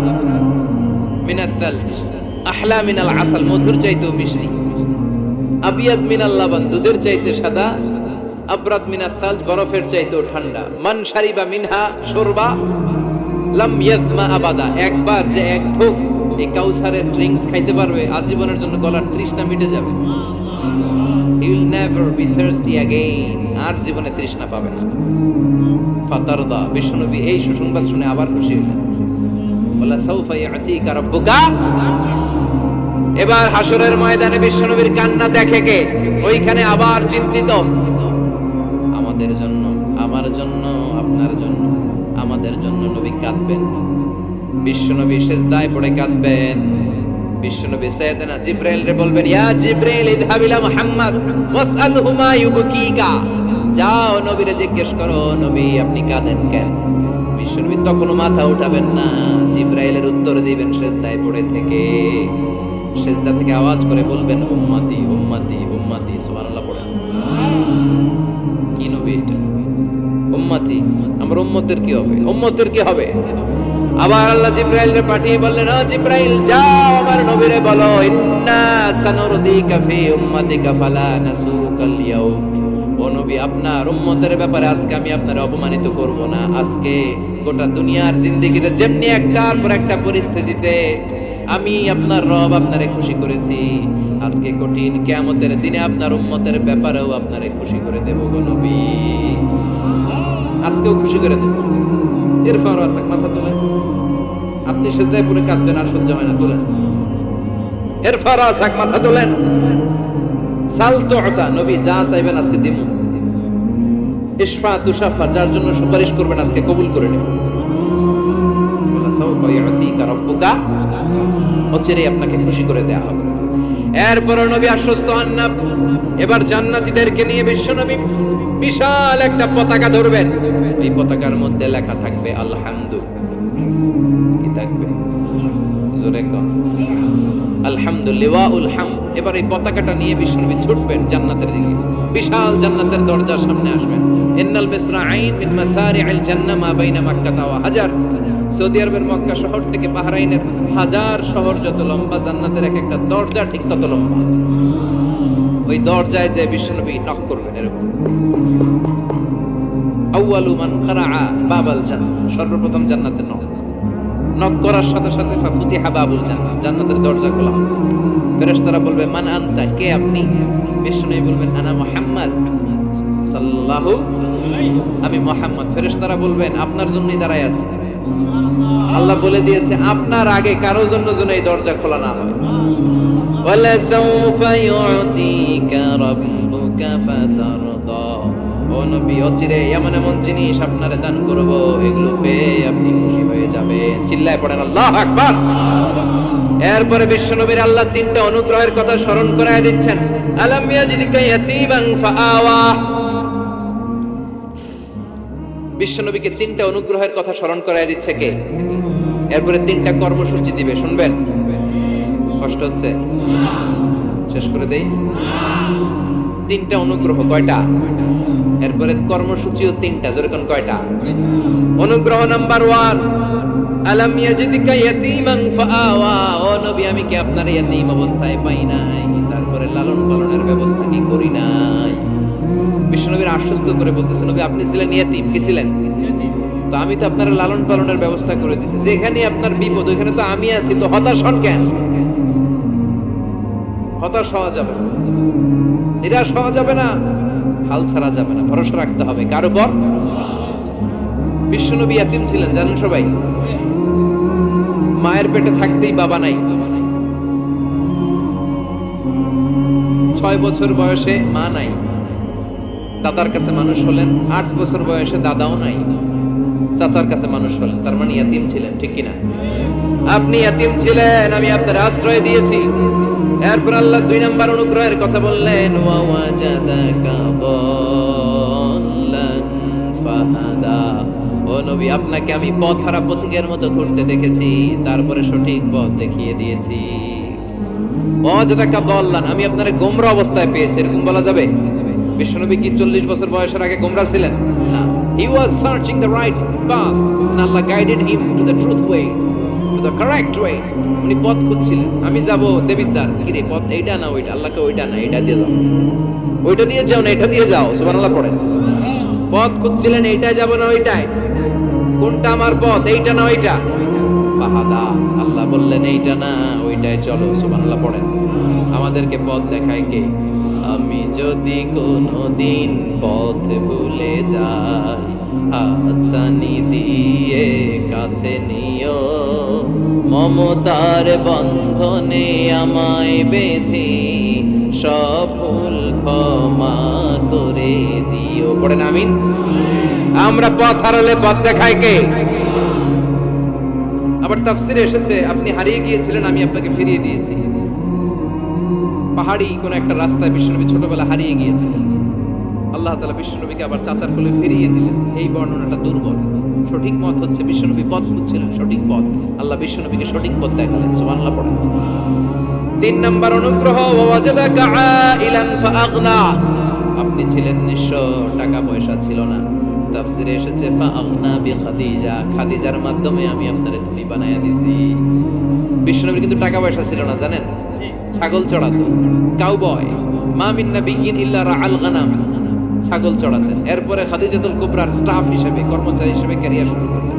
মিনাস সালজ আহলা মিনাল আসাল, মধুর চাইতেও মিষ্টি, আবিয়াদ মিনাল লাবান, দুধের চাইতে সাদা, আবরাদ মিনাস সালজ, বরফের চাইতেও ঠান্ডা। মান শারিবা মিনহা শুরবা লাম ইয়াজমা আবাদা, একবার যে এক ঢোক এই কাউসারের ড্রিঙ্কস খাইতে পারবে আজীবনের জন্য গলার তৃষ্ণা মিটে যাবে। He will never be thirsty again, আর জীবনে তৃষ্ণা পাবে না। ফাতারদা, বিশ্বনবী এই সুসংবাদ শুনে আবার খুশি হলেন। বলা সাউফা ইয়াতিকা রাব্বুকা, এবার হাসরের ময়দানে বিশ্বনবীর কান্না দেখে কে? ওইখানে আবার চিন্তিত, আমাদের জন্য, আমার জন্য, আপনার জন্য, আমাদের জন্য নবী কাঁদবেন। বিশ্বনবী সিজদায় পড়ে কাঁদবেন। বিশ্বনবী সাইয়েদনা জিবরাইল রে বলবেন, ইয়া জিবরাইল ইযহাব ইলা মুহাম্মদ ওয়াসআলহু মা ইউবকিকা, যাও নবীরে জিজ্ঞেস করো নবী আপনি কাঁদেন কেন? বিশ্বনবী তখনও মাথা উঠাবেন না, জিবরাইলের উত্তর দিবেন সিজদায় পড়ে থেকে। সিজদা থেকে আওয়াজ করে বলবেন উম্মতি উম্মতি উম্মতি, সুবহানাল্লাহ পড়েন। কি নবী এটা? উম্মতি, আমার উম্মতের কি হবে? উম্মতের কি হবে? আবার আল্লাহ জিবরাইলকে পাঠিয়ে বললেন, ও জিবরাইল যাও আমার নবীরে বলো, ইন্না সানুরদিকা ফি উম্মাতিকা ফালা নাসুকাল ইয়াউম, ও নবী আপনার উম্মতের ব্যাপারে আজকে আমি আপনার অপমানিত করব না। আজকে গোটা দুনিয়ার জিন্দেগিতে যেমনি একটার পর একটা পরিস্থিতিতে আমি আপনার রব আপনারে খুশি করেছি, আজকে কঠিন কিয়ামতের দিনে আপনার উম্মতের ব্যাপারেও আপনারে খুশি করে দেব গো নবী, আজকেও খুশি করে দেব। ইরফা রাসাক, মাথা তোলেন। আপনি সিজদায় পড়ে কাঁদবেন আর সহ্য হয় না, তোলেন। ইরফা রাসাক, মাথা তোলেন। সাল তু'তা, নবী যা চাইবেন আজকে দিব। ইশফা তুশাফা, যার জন্য সুপারিশ করবেন আজকে কবুল করে নেব। বলা সাউফা ইয়াতিকা রাব্বুকা, অচিরেই আপনাকে খুশি করে দেয়া হবে। এরপর নবী আশ্বস্ত হন না। এবার জান্নাতীদেরকে নিয়ে বিশ্বনবী বিশাল একটা পতাকা ধরবেন। এই পতাকার মধ্যে লেখা থাকবে আলহামদু, কি থাকবে? জোরে কোন আলহামদুলিল্লাহুল হামদ। এবার এই পতাকাটা নিয়ে বিশ্বনবী ছুটবেন জান্নাতের দিকে, বিশাল জান্নাতের দরজার সামনে আসবেন। ইন্নাল মিসরাঈন মিন মাসারি'আল জান্নাহ মা বাইনা মাক্কাহ ওয়া হাজার, সৌদি আরবের মক্কা শহর থেকে বাহরাইনের হাজার শহর যত লম্বা, জান্নাতের এক একটা দরজা ঠিক তত লম্বা। ওই দরজায় যে বিশ্বনবী নক করবেন এরকম, আউয়ালু মান কারাআ বাবাল জান্নাহ, সর্বপ্রথম জান্নাতের নক। নক করার সাথে সাথে ফাফুতিহা বাবুল জান্নাহ, জান্নাতের দরজা খোলা হবে। ফেরেশতারা বলবে মান আনতা, কে আপনি? বিশ্বনবী বলবেন আনা মুহাম্মদ সাল্লাল্লাহু আলাইহি, আমি মুহাম্মদ। ফেরেশতারা বলবেন আপনার জন্যই দাঁড়ায় আছি। আল্লাহ বলে দিয়েছে আপনার আগে কারো জন্য যেন এই দরজা খোলা না হয়। ওয়ালা সাউফা ইউতিকা রাব্বুকা ফাতারদা, ও নবী অচিরে এমন এমন জিনিস আপনারে দান করব, এগুলো পেয়ে আপনি খুশি হয়ে যাবেন। চিল্লায় পড়েন আল্লাহু আকবার। এরপরে বিশ্বনবীর আল্লাহ তিনটা অনুগ্রহের কথা স্মরণ করায় দিচ্ছেন। আলাম ইয়াজিদকা ইয়াতীমান ফাআওয়া, বিশ্বনবীকে তিনটা অনুগ্রহের কথা স্মরণ করায় দিচ্ছে কে? এরপরে তিনটা কর্মসূচি দিবে, শুনবেন? কষ্ট হচ্ছে? শেষ করে দেই। তিনটা অনুগ্রহ, কয়টা? এরপরে কর্মসূচিও তিনটা, যেরকম কয়টা? অনুগ্রহ নাম্বার 1, আলাম ইয়াজিদকা ইয়াতীমান ফাআওয়া, ও নবী আমি কি আপনার ইয়াতীম অবস্থায় পাই নাই? তারপরে আপনার লালন পালনের ব্যবস্থা কি করি নাই? বিশ্বনবীর আশ্বস্ত করে বলতেছে, নবী আপনি ছিলেন ইয়াতীম, কি ছিলেন? তো আমি তো আপনার লালন পালনের ব্যবস্থা করে দিয়েছি, যেখানে আপনার বিপদ ওইখানে তো আমি আছি, তো হতাশ হন কেন? হতাশ হওয়া যাবে না, নিরাশ হওয়া যাবে না, হাল ছাড়া যাবে না, ভরসা রাখতে হবে কার উপর? বিশ্বনবী ইয়াতীম ছিলেন, জানেন সবাই। মায়ের পেটে থাকতেই বাবা নাই, 6 বছর বয়সে মা নাই, দাদার কাছে মানুষ হলেন, 8 বছর বয়সে দাদাও নাই, চাচার কাছে মানুষ হলেন, তার মানে ইয়াতীম ছিলেন, ঠিক কিনা? আপনি ইয়াতীম ছিলেন, আমি আপনার আশ্রয় দিয়েছি। এরপর আল্লাহ 2 নম্বর অনুগ্রহের কথা বললেন, ওয়া ওয়াজাদাকা দাল্লান ফাহাদা। ও নবী, আপনাকে আমি পথহারা পথিকের মতো ঘুরতে দেখেছি, তারপরে সঠিক পথ দেখিয়ে দিয়েছি। ওয়াজাদাকা দাল্লান, আমি আপনারে গোমরা অবস্থায় পেয়েছি, এরকম বলা যাবে? বিশ্বনবী কি 40 বছর বয়সের আগে গোমরা ছিলেন? না, he was searching the right path and Allah guided him to the truth way, to the correct way. উনি পথ খুঁজছিলেন, আমি যাব দেবিদ্বার, কি রে পথ এইটা না ওইটা? আল্লাহকে ওইটা না এটা দিয়ে যাও, ওইটা দিয়ে যাও না এটা দিয়ে যাও, সুবহানাল্লাহ পড়েন। পথ খুঁজছিলেন, এইটা যাব না ওইটাই, কোনটা আমার পথ, এইটা না ওইটা? ফাহাদা, আল্লাহ বললেন এইটা না ওইটাই চলো, সুবহানাল্লাহ পড়েন। আমাদেরকে পথ দেখায় কে? আমি যদি কোনদিন পথ ভুলে যাই, হাতছানি দিয়ে কাছে নিও, মমতার বন্ধনে আমায় বেঁধে সফল ক্ষমা করে দিও, পড়েন আমিন। আমরা পথ হারালে পথ দেখায় কে? আবার তাফসিরে এসেছে, আপনি হারিয়ে গিয়েছিলেন, আমি আপনাকে ফিরিয়ে দিয়েছি। পাহাড়ি কোন একটা রাস্তায় বিশ্বনবী ছোটবেলা হারিয়ে গিয়েছিলেন, আল্লাহ তাআলা বিশ্বনবীকে আবার চাচার কোলে ফিরিয়ে দিলেন। এই বর্ণনাটা দুর্বল, সঠিক মত হচ্ছে বিশ্বনবী পথ খুঁজছিলেন, সঠিক পথ, আল্লাহ বিশ্বনবীকে সঠিক পথ দেখালেন, সুবহানাল্লাহ পড়েন। 3 নম্বর অনুগ্রহ, ওয়াজাদাকা আইলান ফাআগনা, আপনি ছিলেন নিঃস্ব, টাকা পয়সা ছিল না। তাফসিরে এসেছে ফাআগনা বিখাদিজা, খাদিজার মাধ্যমে আমি আপনারে ধনী বানায়া দিছি। বিশ্বনবীর কিন্তু টাকা পয়সা ছিল না, জানেন? ছাগল চড়াতো, কাউবয়। মা মিন নাবিয়্যিন ইল্লা রাআল গানাম, ছাগল চড়াতেন। এরপরে খাদিজাতুল কুবরার স্টাফ হিসেবে, কর্মচারী হিসেবে ক্যারিয়ার শুরু করলেন।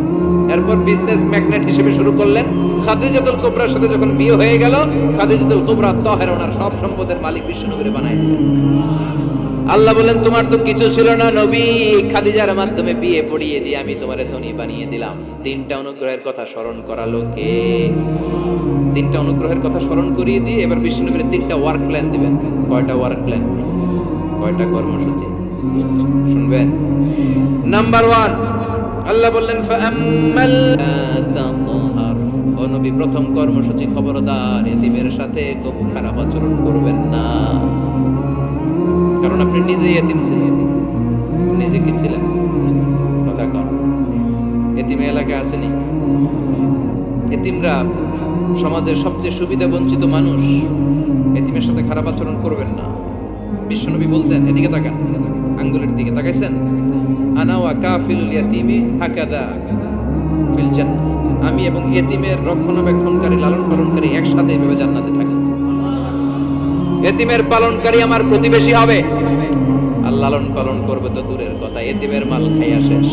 এরপর বিজনেস ম্যাগনেট হিসেবে শুরু করলেন। খাদিজাতুল কুবরার সাথে যখন বিয়ে হয়ে গেল, খাদিজাতুল কুবরা তাহেরা, ওনার সব সম্পদের মালিক বিশ্বনবীরে বানায় দিলেন। আল্লাহ বলেন, তোমার তো কিছু ছিল না নবী, খাদিজার মাধ্যমে বিয়ে পড়িয়ে দিয়ে আমি তোমারে ধনী বানিয়ে দিলাম। 3টা অনুগ্রহের কথা স্মরণ করালো কে? 3টা অনুগ্রহের কথা স্মরণ করিয়ে দিয়ে এবার বিশ্বনবীর 3টা ওয়ার্ক প্ল্যান দিবেন। কয়টা ওয়ার্ক প্ল্যান? কয়টা কর্মসূচি? শুনবেন। নাম্বার 1, আল্লাহ বললেন ফাআম্মাল তাতহার, ও নবী প্রথম কর্মসূচি, খবরদার এতিমের সাথে খুব খারাপ আচরণ করবেন না, কারণ আপনি নিজেই এতিম ছিলেন। নিজে কি ছিলেন? কথা কন। এতিম এলাকায় আসেনি? এতিমরা সমাজের সবচেয়ে সুবিধা বঞ্চিত মানুষ, এতিমের সাথে খারাপ আচরণ করবেন না। বিশ্বনবী বলতেন, এদিকে তাকান, আঙ্গুলের দিকে তাকাইছেন, আনা ওয়া কাফিলুল ইয়াতিমি হাকাদা ফিল জান্নাহ, আমি এবং এতিমের রক্ষণাবেক্ষণকারী, লালন পালনকারী একসাথে এভাবে জান্নাতে থাকি। এতিমের পালনকারী আমার প্রতিবেশী হবে, আর লালন পালন করবে তো দূরের কথা, এতিমের মাল খাইয়া শেষ।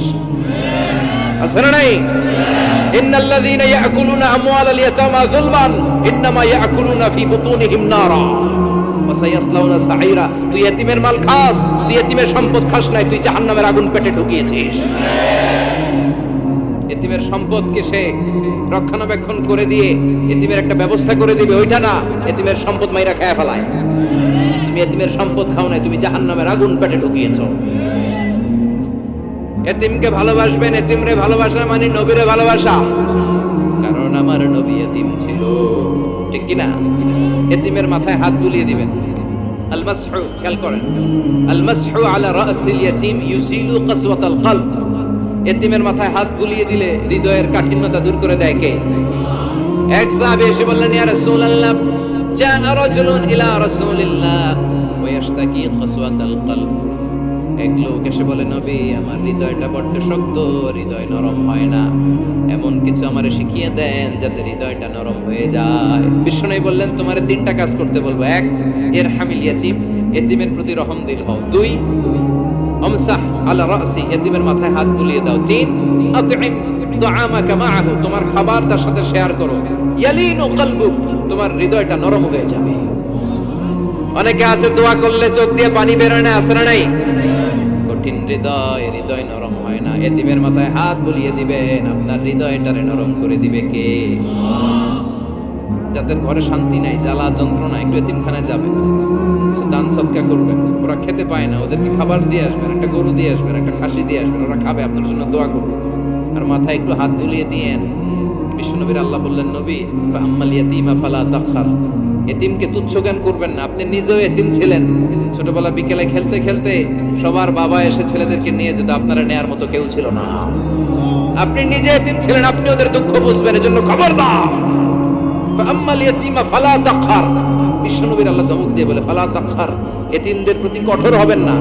আছে না নাই? ইন্নাল্লাযীনা ইয়াকুলুনা আমওয়ালাল ইয়াতামা যুলমান ইন্নামা ইয়াকুলুনা ফি বুতুনিহিম নারা ওয়া সায়াসলাউনা সাঈরা। তুই এতিমের মাল খাস, তুই এতিমের সম্পদ খাস নাই, তুই জাহান্নামের আগুন পেটে ঢুকিয়েছিস। এতিমের সম্পদকে সে রক্ষণাবেক্ষণ করে দিয়ে এতিমের একটা ব্যবস্থা করে দিবে, ওইটা না, এতিমের সম্পদ মাইরা খায়া ফেলায়। তুমি এতিমের সম্পদ খাও নাই, তুমি জাহান্নামের আগুন পেটে ঢুকিয়েছো। এতিমকে ভালোবাসবেন, এতিমরে ভালোবাসা মানে নবীরে ভালোবাসা, কারণ আমার নবী এতিম ছিল, ঠিক কিনা? এতিমের মাথায় হাত বুলিয়ে দিবেন। আল মাসহু, খেয়াল করেন, আল মাসহু আলা রাসিল ইয়াতিম ইউসিলু কাসওয়াতাল কলব, এতিমের মাথায় হাত বুলিয়ে দিলে হৃদয়ের কাঠিন্যতা দূর করে দেয় কে? এক সাহাবী এসে বললেন, ইয়া রাসূলুল্লাহ, জাআ রাজুলুন ইলা রাসূলিল্লাহ ওয়া ইয়াশতাকি কাসওয়াতাল কলব, এক লোক এসে বলে, নবী আমার হৃদয়টা বড্ড শক্ত, হৃদয় নরম হয় না, এমন কিছু আমারে শিখিয়ে দেন যাতে হৃদয়টা নরম হয়ে যায়। বিষ্ণু বললেন, তোমার 3টা কাজ করতে বলবো। 1, এর হামিল ইয়াতিম, এতিমের প্রতি রহম দিল হও। 2, আমসাহ আলা রাসি, এতিমের মাথায় হাত বুলিয়ে দাও। 3, আতইম তুআমাকা মাআহু, তোমার খাবার তার সাথে শেয়ার করো। ইয়ালিনু কলবুক, তোমার হৃদয়টা নরম হয়ে যাবে। অনেকে আছে দোয়া করলে চোখ দিয়ে পানি বের হয় না, আছে না নাই? কঠিন হৃদয়, হৃদয় নরম হয় না। এতিমের মাথায় হাত বুলিয়ে দিবেন, আপনার হৃদয়টারে নরম করে দিবে কে? যাদের ঘরে শান্তি নাই, জ্বালা যন্ত্রণা, একটু এতিমখানায় যাবেন, কিছু দান সদকা করবেন। ওরা খেতে পায় না, ওদেরকে খাবার দিয়ে আসবেন, একটা গরু দিয়ে আসবেন, একটা খাসি দিয়ে আসবেন, ওরা খাবে, আপনার জন্য দোয়া করবে। আর মাথায় একটু হাত বুলিয়ে দিয়েন। বিশ্বনবীর আল্লাহ বললেন, নবী ফাআম্মাল ইয়াতীমা ফালা তাখফার, এতিমকে তুচ্ছ জ্ঞান করবেন না। আপনি নিজেও এতিম ছিলেন, ছোটবেলা বিকেলে খেলতে খেলতে সবার বাবা এসে ছেলেদেরকে নিয়ে যেত, আপনারা নেয়ার মতো কেউ ছিল না। আপনি নিজে এতিম ছিলেন, আপনি ওদের দুঃখ বুঝবেন, এজন্য খবরদার। ফাআম্মাল ইয়াতীমা ফালা তাখফার, বিশ্বনবীর আল্লাহ ধমক দিয়ে বলে, ফালা তাখফার, এতিমদের প্রতি কঠোর হবেন না,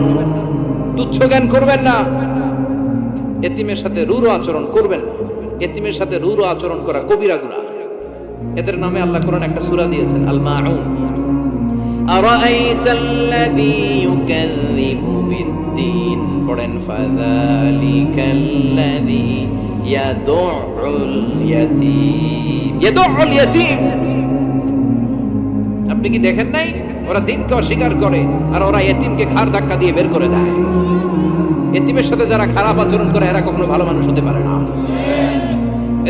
তুচ্ছ জ্ঞান করবেন না, এতিমের সাথে রূঢ় আচরণ করবেন। এতিমের সাথে রূঢ় আচরণ করা কবিরা গুনাহ। এদের নামে আল্লাহ কোরআন একটা সূরা দিয়েছেন, আল মাউন। আরাআইতাল্লাযী ইউকাযযিবু বিদ্দীন, পড়েন, ফাযালিকাল্লাযী ইয়াদুউল ইয়াতীম, ইয়াদুউল ইয়াতীম। আপনি কি দেখেন নাই? ওরা দিনকে অস্বীকার করে, আর ওরা এতিমকে ঘাড় ধাক্কা দিয়ে বের করে দেয়। এতিমের সাথে যারা খারাপ আচরণ করে, এরা কখনো ভালো মানুষ হতে পারে না।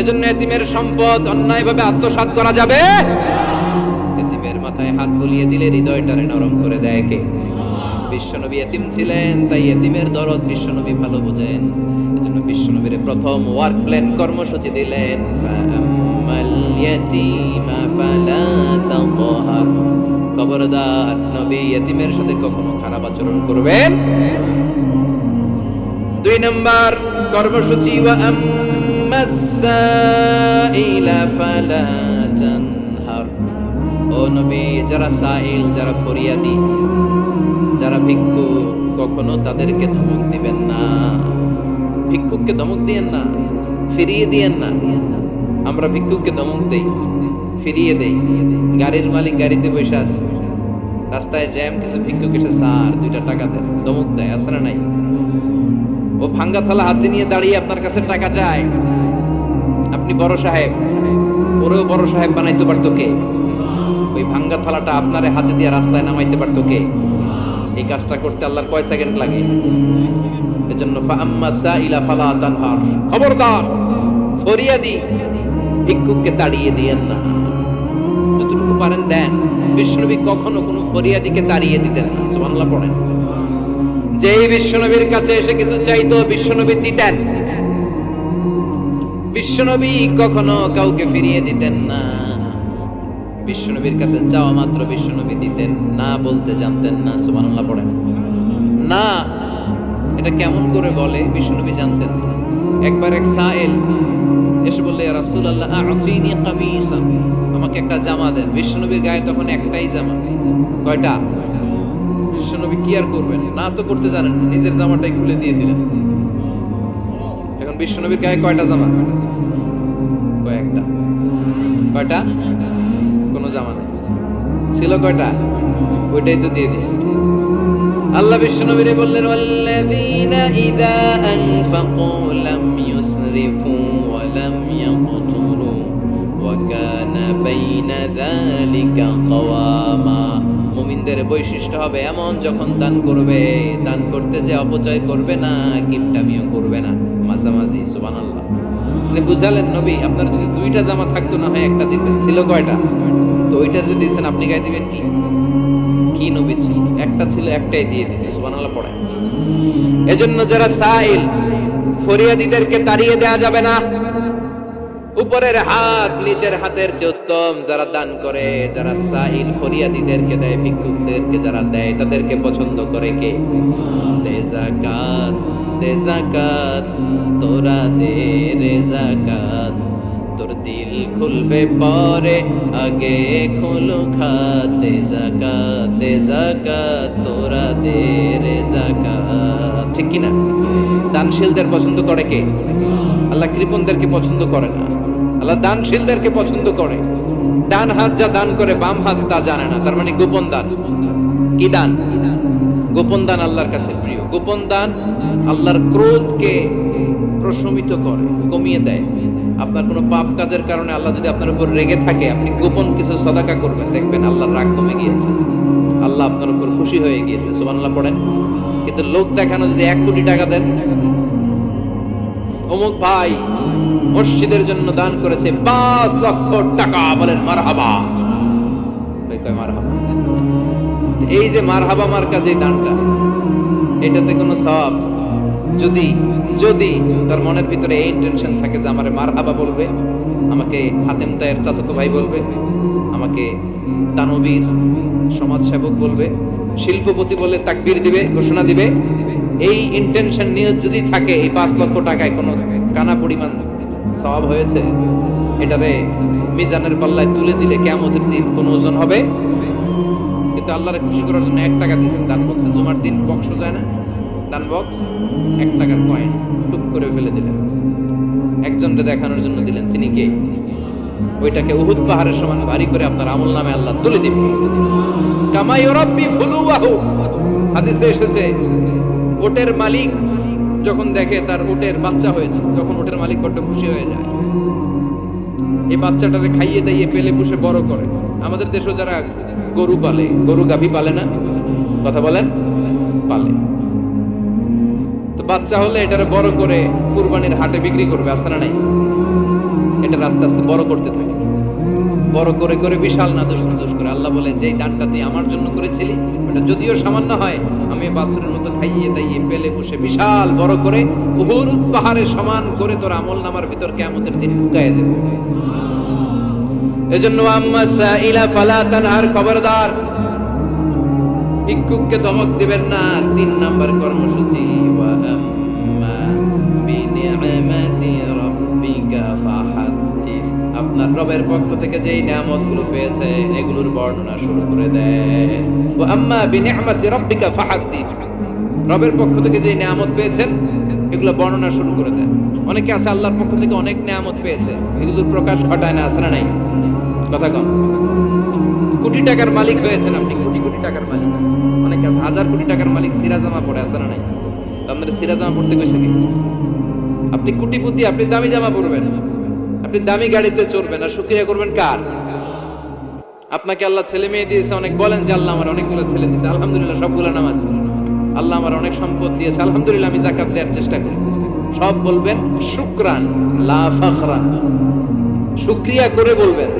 এজন্য এতিমের সম্পদ অন্যায়ভাবে আত্মসাৎ করা যাবে। এতিমের মাথায় হাত বুলিয়ে দিলে হৃদয়টারে নরম করে দেয় কে? বিশ্বনবী এতিম ছিলেন, তাই এতিমের দরদ বিশ্বনবী ভালো বোঝেন। এজন্য বিশ্বনবীর প্রথম ওয়ার্ক প্ল্যান কর্মসূচি দিলেন, ফাআম্মাল ইয়াতীমা ফালা তাকহার, খবরদার নবী এতিমের সাথে কখনো খারাপ আচরণ করবেন। 2 নম্বর কর্মসূচি, ওয়া আম্মাস-সাইলা ফালা তানহার, ও নবী যারা সাইল, যারা ফরিয়াদি, যারা ভিক্ষুক, কখনো তাদেরকে ধমক দিবেন না। ভিক্ষুককে ধমক দিয়েন না, ফিরিয়ে দিয়েন না। আমরা ভিক্ষুককে ধমক দেই, ফিরিয়ে দেই। গাড়ির মালিক গাড়িতে বসে আছে, রাস্তায় জ্যাম, কিছু ভিক্ষুক এসে স্যার 2টা টাকা দেয়, ধমক দেয়, আছে না নাই? ও ভাঙ্গা থালা হাতে নিয়ে দাঁড়িয়ে আপনার কাছে টাকা চায়। আপনি বড় সাহেব, ওরেও বড় সাহেব বানাইতে পারতো কে? ওই ভাঙ্গা থালাটা আপনারে হাতে দিয়ে রাস্তায় নামাইতে পারতো কে? এই কাজটা করতে আল্লাহর কয় সেকেন্ড লাগে? এজন্য ফাআম্মাস-সাইলা ফালা তানহার, খবরদার ফরিয়াদি ভিক্ষুককে তাড়িয়ে দিয়েন না। যতটুকু পারেন দেন। বিশ্বনবী কখনো কোনো ফরিয়াদিকে তাড়িয়ে দিতেন না। সুবহানাল্লাহ পড়েন। যেই বিশ্বনবীর কাছে এসে কিছু চাইতো, বিশ্বনবী দিতেন। বিশ্বনবী কখনো কাউকে ফিরিয়ে দিতেন না। বিশ্বনবীর কাছে চাওয়া মাত্র বিশ্বনবী দিতেন, না বলতে জানতেন না। সুবহানাল্লাহ পড়েন। না এটা কেমন করে বলে বিশ্বনবী জানতেন। একবার এক সাইল এসে বললে, ইয়া রাসূলুল্লাহ আ'তিনি কামিসান, আমাকে একটা জামা দেন। বিশ্বনবীর গায়ে তখন একটাই জামা। কয়টা? বিশ্বনবী কি আর করবেন, না তো করতে জানেন না, নিজের জামাটাই খুলে দিয়ে দিলেন। এখন বিশ্বনবীর গায়ে কয়টা জামা? কয়েকটা। কয়টা? কোনো জামা নেই। ছিল কয়টা? ওইটাই তো দিয়ে দিচ্ছে। আল্লাহ বিশ্বনবীরে বললেন, ওয়াল্লাযীনা ইযা আনফাকু লাম ইউসরিফু ওয়া লাম ইয়াকতুরু ওয়া কানা বাইনা যালিকা কাওয়ামা। মুমিনদের বৈশিষ্ট্য হবে এমন, যখন দান করবে, দান করতে যে অপচয় করবে না, কিপটামিও করবে না, মাঝামাঝি। সুবহানাল্লাহ। মানে বুঝালেন নবী, আপনার যদি 2টা জামা থাকতো না হয় একটা দিতেন। ছিল কয়টা? তো ওইটা যদি দিচ্ছেন, আপনি গায়ে দিবেন কি? কি নবী ছিল? একটা ছিল, একটাই দিয়ে দিয়েছে। সুবহানাল্লাহ পড়ে। এজন্য যারা সাইল, ফরিয়াদিদেরকে তাড়িয়ে দেয়া যাবে না। উপরের হাত নিচের হাতের চেয়ে উত্তম যারা দান করে, যারা সাইল ফরিয়াদিদেরকে দেয়, ভিক্ষুকদেরকে যারা দেয়, তাদেরকে পছন্দ করে কে? দে যাকাত, দে যাকাত, তোরা দে রে যাকাত, তোর দিল খুলবে পরে, আগে খুলো খাতে যাকাত তোরা দে রে যাকাত। ঠিক কিনা? দানশীলদের পছন্দ করে কে? আল্লাহ কৃপণদেরকে পছন্দ করে না, আল্লাহ দানশীলদেরকে পছন্দ করে। ডান হাত যা দান করে বাম হাত তা জানে না, তার মানে গোপন দান। কি দান? গোপন দান আল্লাহর কাছে প্রিয়। গোপন দান আল্লাহর ক্রোধকে প্রশমিত করে, কমিয়ে দেয়। আপনার কোনো পাপ কাজের কারণে আল্লাহ যদি আপনার উপর রেগে থাকে, আপনি গোপন কিছু সদাকা করবেন, দেখবেন আল্লাহর রাগ কমে গিয়েছে, আল্লাহ আপনার উপর খুশি হয়ে গিয়েছে। সুবহানাল্লাহ পড়েন। কিন্তু লোক দেখানো যদি 1 কোটি টাকা দেন, অমুক ভাই মসজিদের জন্য দান করেছে 5 লক্ষ টাকা, বলেন মারহাবা। ভাই কয় মারহাবা। এই যে মারহাবা মার্কা যে দানটা, এটাতে কোনো সওয়াব যদি যদি তার মনের ভিতরে এই ইন্টেনশন থাকে যে আমারে মারহাবা বলবে, আমাকে হাতেম তায়ের চাচাতো ভাই বলবে, আমাকে দানবীর সমাজসেবক বলবে, শিল্পপতি বলে তাকবীর দিবে, ঘোষণা দিবে, এই ইন্টেনশন নিয়ে যদি থাকে, এই 5 লক্ষ টাকায় কোনো কানা পরিমাণ সওয়াব হয়েছে, এটারে মিজানের পাল্লায় তুলে দিলে কিয়ামতের দিন কোনো ওজন হবে? কিন্তু আল্লাহরে খুশি করার জন্য 1 টাকা দিয়েছেন, দান বক্সে জুমার দিন বক্স যায় না, দান বক্স 1 টাকার কয়েন টুক করে ফেলে দিলেন, একজনকে দেখানোর জন্য দিলেন। তিনি কে? ওইটাকে উহুদ পাহাড়ের সমান ভারী করে আপনার আমল নামে আল্লাহ তুলে দিবে। কামা ইউরাব্বি ফুলুয়াহু, হাদিসে এসেছে ওটের মালিক যখন দেখে তার উটের বাচ্চা হয়েছে, তখন উটের মালিক বড্ড খুশি হয়ে যায়। এই বাচ্চাটাকে খাইয়ে দাইয়ে পেলে পুষে বড় করে। আমাদের দেশে যারা গরু পালে, গরু গাভী পালে না, কথা বলেন, পালে, তো বাচ্চা হলে এটারে বড় করে কুরবানির হাটে বিক্রি করবে, আছে না নাই? এটা আস্তে আস্তে বড় করতে থাকে, বড় করে করে বিশাল নাদুস নাদুস করে। আল্লাহ বলে যে দানটা তুই আমার জন্য করেছিলি, ওটা যদিও সামান্য হয়, আমি বাছুরের মতো খাইয়ে দাইয়ে পেলে পুষে বিশাল বড় করে উহুদ পাহাড়ের সমান করে তোর আমল নামার ভিতর কিয়ামতের দিন ঢুকায় দেব। এজন্য আম্মা সাইলা ফালা তানহার, খবরদার ভিক্ষুককে ধমক দিবেন না। 3 নাম্বার কর্মসূচি, ওয়া আম্মা বিনিআমাতি রাব্বিকা ফাহাদ্দিস, আপনার রবের পক্ষ থেকে যেই নিয়ামতগুলো পেয়েছে এগুলোর বর্ণনা শুরু করে দেন। ওয়া আম্মা বিনিআমাতি রাব্বিকা ফাহাদ্দিস, রবের পক্ষ থেকে যেই নিয়ামত পেয়েছেন এগুলো বর্ণনা শুরু করে দেন। অনেকে আছে আল্লাহর পক্ষ থেকে অনেক নিয়ামত পেয়েছে, এগুলোর প্রকাশ ঘটায় না, আছে না নাই? কথা কম। কোটি টাকার মালিক হয়েছেন আপনি, কোটি কোটি টাকার মালিক। অনেকে আছে 1000 কোটি টাকার মালিক, সিরাজামা পড়ে, আছে না নাই? তো আপনারা সিরাজামা পড়তে কইছে কি? আপনি কোটিপতি, আপনি দামি জামা পরবেন, আপনি দামি গাড়িতে চড়বেন, আর শুকরিয়া করবেন কার? আপনাকে আল্লাহ ছেলে মেয়ে দিয়েছে অনেক, বলেন যে আল্লাহ আমার অনেকগুলো ছেলে দিয়েছে, আলহামদুলিল্লাহ, সবগুলো নামাজ। আল্লাহ আমার অনেক সম্পদ দিয়েছে, আলহামদুলিল্লাহ, আমি যাকাত দেওয়ার চেষ্টা করি। সব বলবেন শুকরান লা ফাখরান, শুকরিয়া করে বলবেন,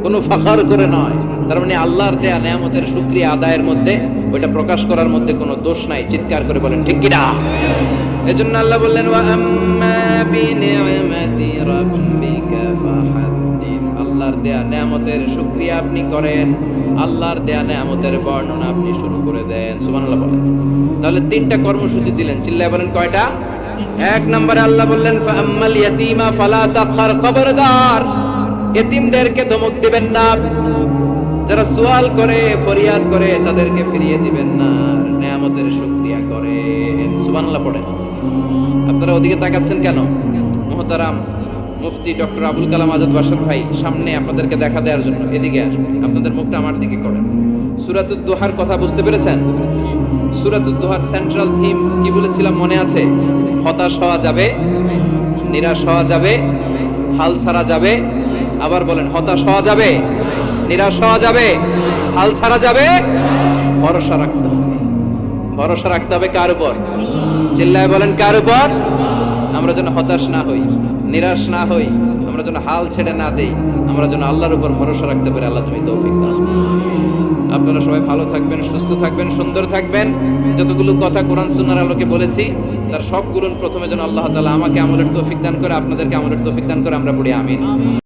কোনো ফাখার করে নয়। তার মানে আল্লাহর দেয়া নিয়ামতের শুকরিয়া আদায়ের মধ্যে, ওইটা প্রকাশ করার মধ্যে কোনো দোষ নাই। চিৎকার করে বলেন ঠিক কি না? এজন্য আল্লাহ বললেন ওয়া আম্মা বিনিআমাতি রাব্বিকা ফাহাদ্দিস, আল্লাহর দেয়া নিয়ামতের শুকরিয়া আপনি করেন, আল্লাহর দেয়া নিয়ামতের বর্ণনা আপনি শুরু করে দেন। সুবহানাল্লাহ বলেন। তাহলে 3টা কর্মসূচি দিলেন, চিল্লায় বলেন কয়টা? 1 নম্বরে আল্লাহ বললেন ফা আম্মাল ইয়াতীমা ফালা তাকহার, খবরদার এতিমদেরকে ধমক দিবেন না, যারা সুয়াল করে ফরিয়াদ করে তাদেরকে ফিরিয়ে দিবেন না, নিয়ামতের শুকরিয়া করেন। সুবহানাল্লাহ পড়েন। আপনারা ওদিকে তাকাচ্ছেন কেন? মুহতারাম মুফতি ডক্টর আবুল কালাম আজাদ বাশার ভাই সামনে আপনাদেরকে দেখা দেওয়ার জন্য এদিকে আসবেন, আপনাদের মুখটা আমার দিকে করেন। সূরাতুদ দুহার কথা বুঝতে পেরেছেন? সূরাতুদ দুহার সেন্ট্রাল থিম কি বলেছিলাম মনে আছে? হতাশ হওয়া যাবে, নিরাশ হওয়া যাবে, হাল ছাড়া যাবে। আবার বলেন, হতাশ হওয়া যাবে, নিরাশ হওয়া যাবে, হাল ছাড়া যাবে, ভরসা রাখতে হবে। ভরসা রাখতে হবে কার উপর? চিল্লায় বলেন কার উপর? আমরা যেন হতাশ না হই, নিরাশ না হই, আমরা যেন হাল ছেড়ে না দেই, আমরা যেন আল্লাহর উপর ভরসা রাখতে পারি। আল্লাহ তুমি তৌফিক দাও। আপনারা সবাই ভালো থাকবেন, সুস্থ থাকবেন, সুন্দর থাকবেন। যতগুলো কথা কোরআন সুন্নাহর আলোকে বলেছি তার সবগুলো প্রথমে যেন আল্লাহ তাআলা আমাকে আমলের তৌফিক দান করে, আপনাদেরকে আমলের তৌফিক দান করে। আমরা পড়ি আমিন।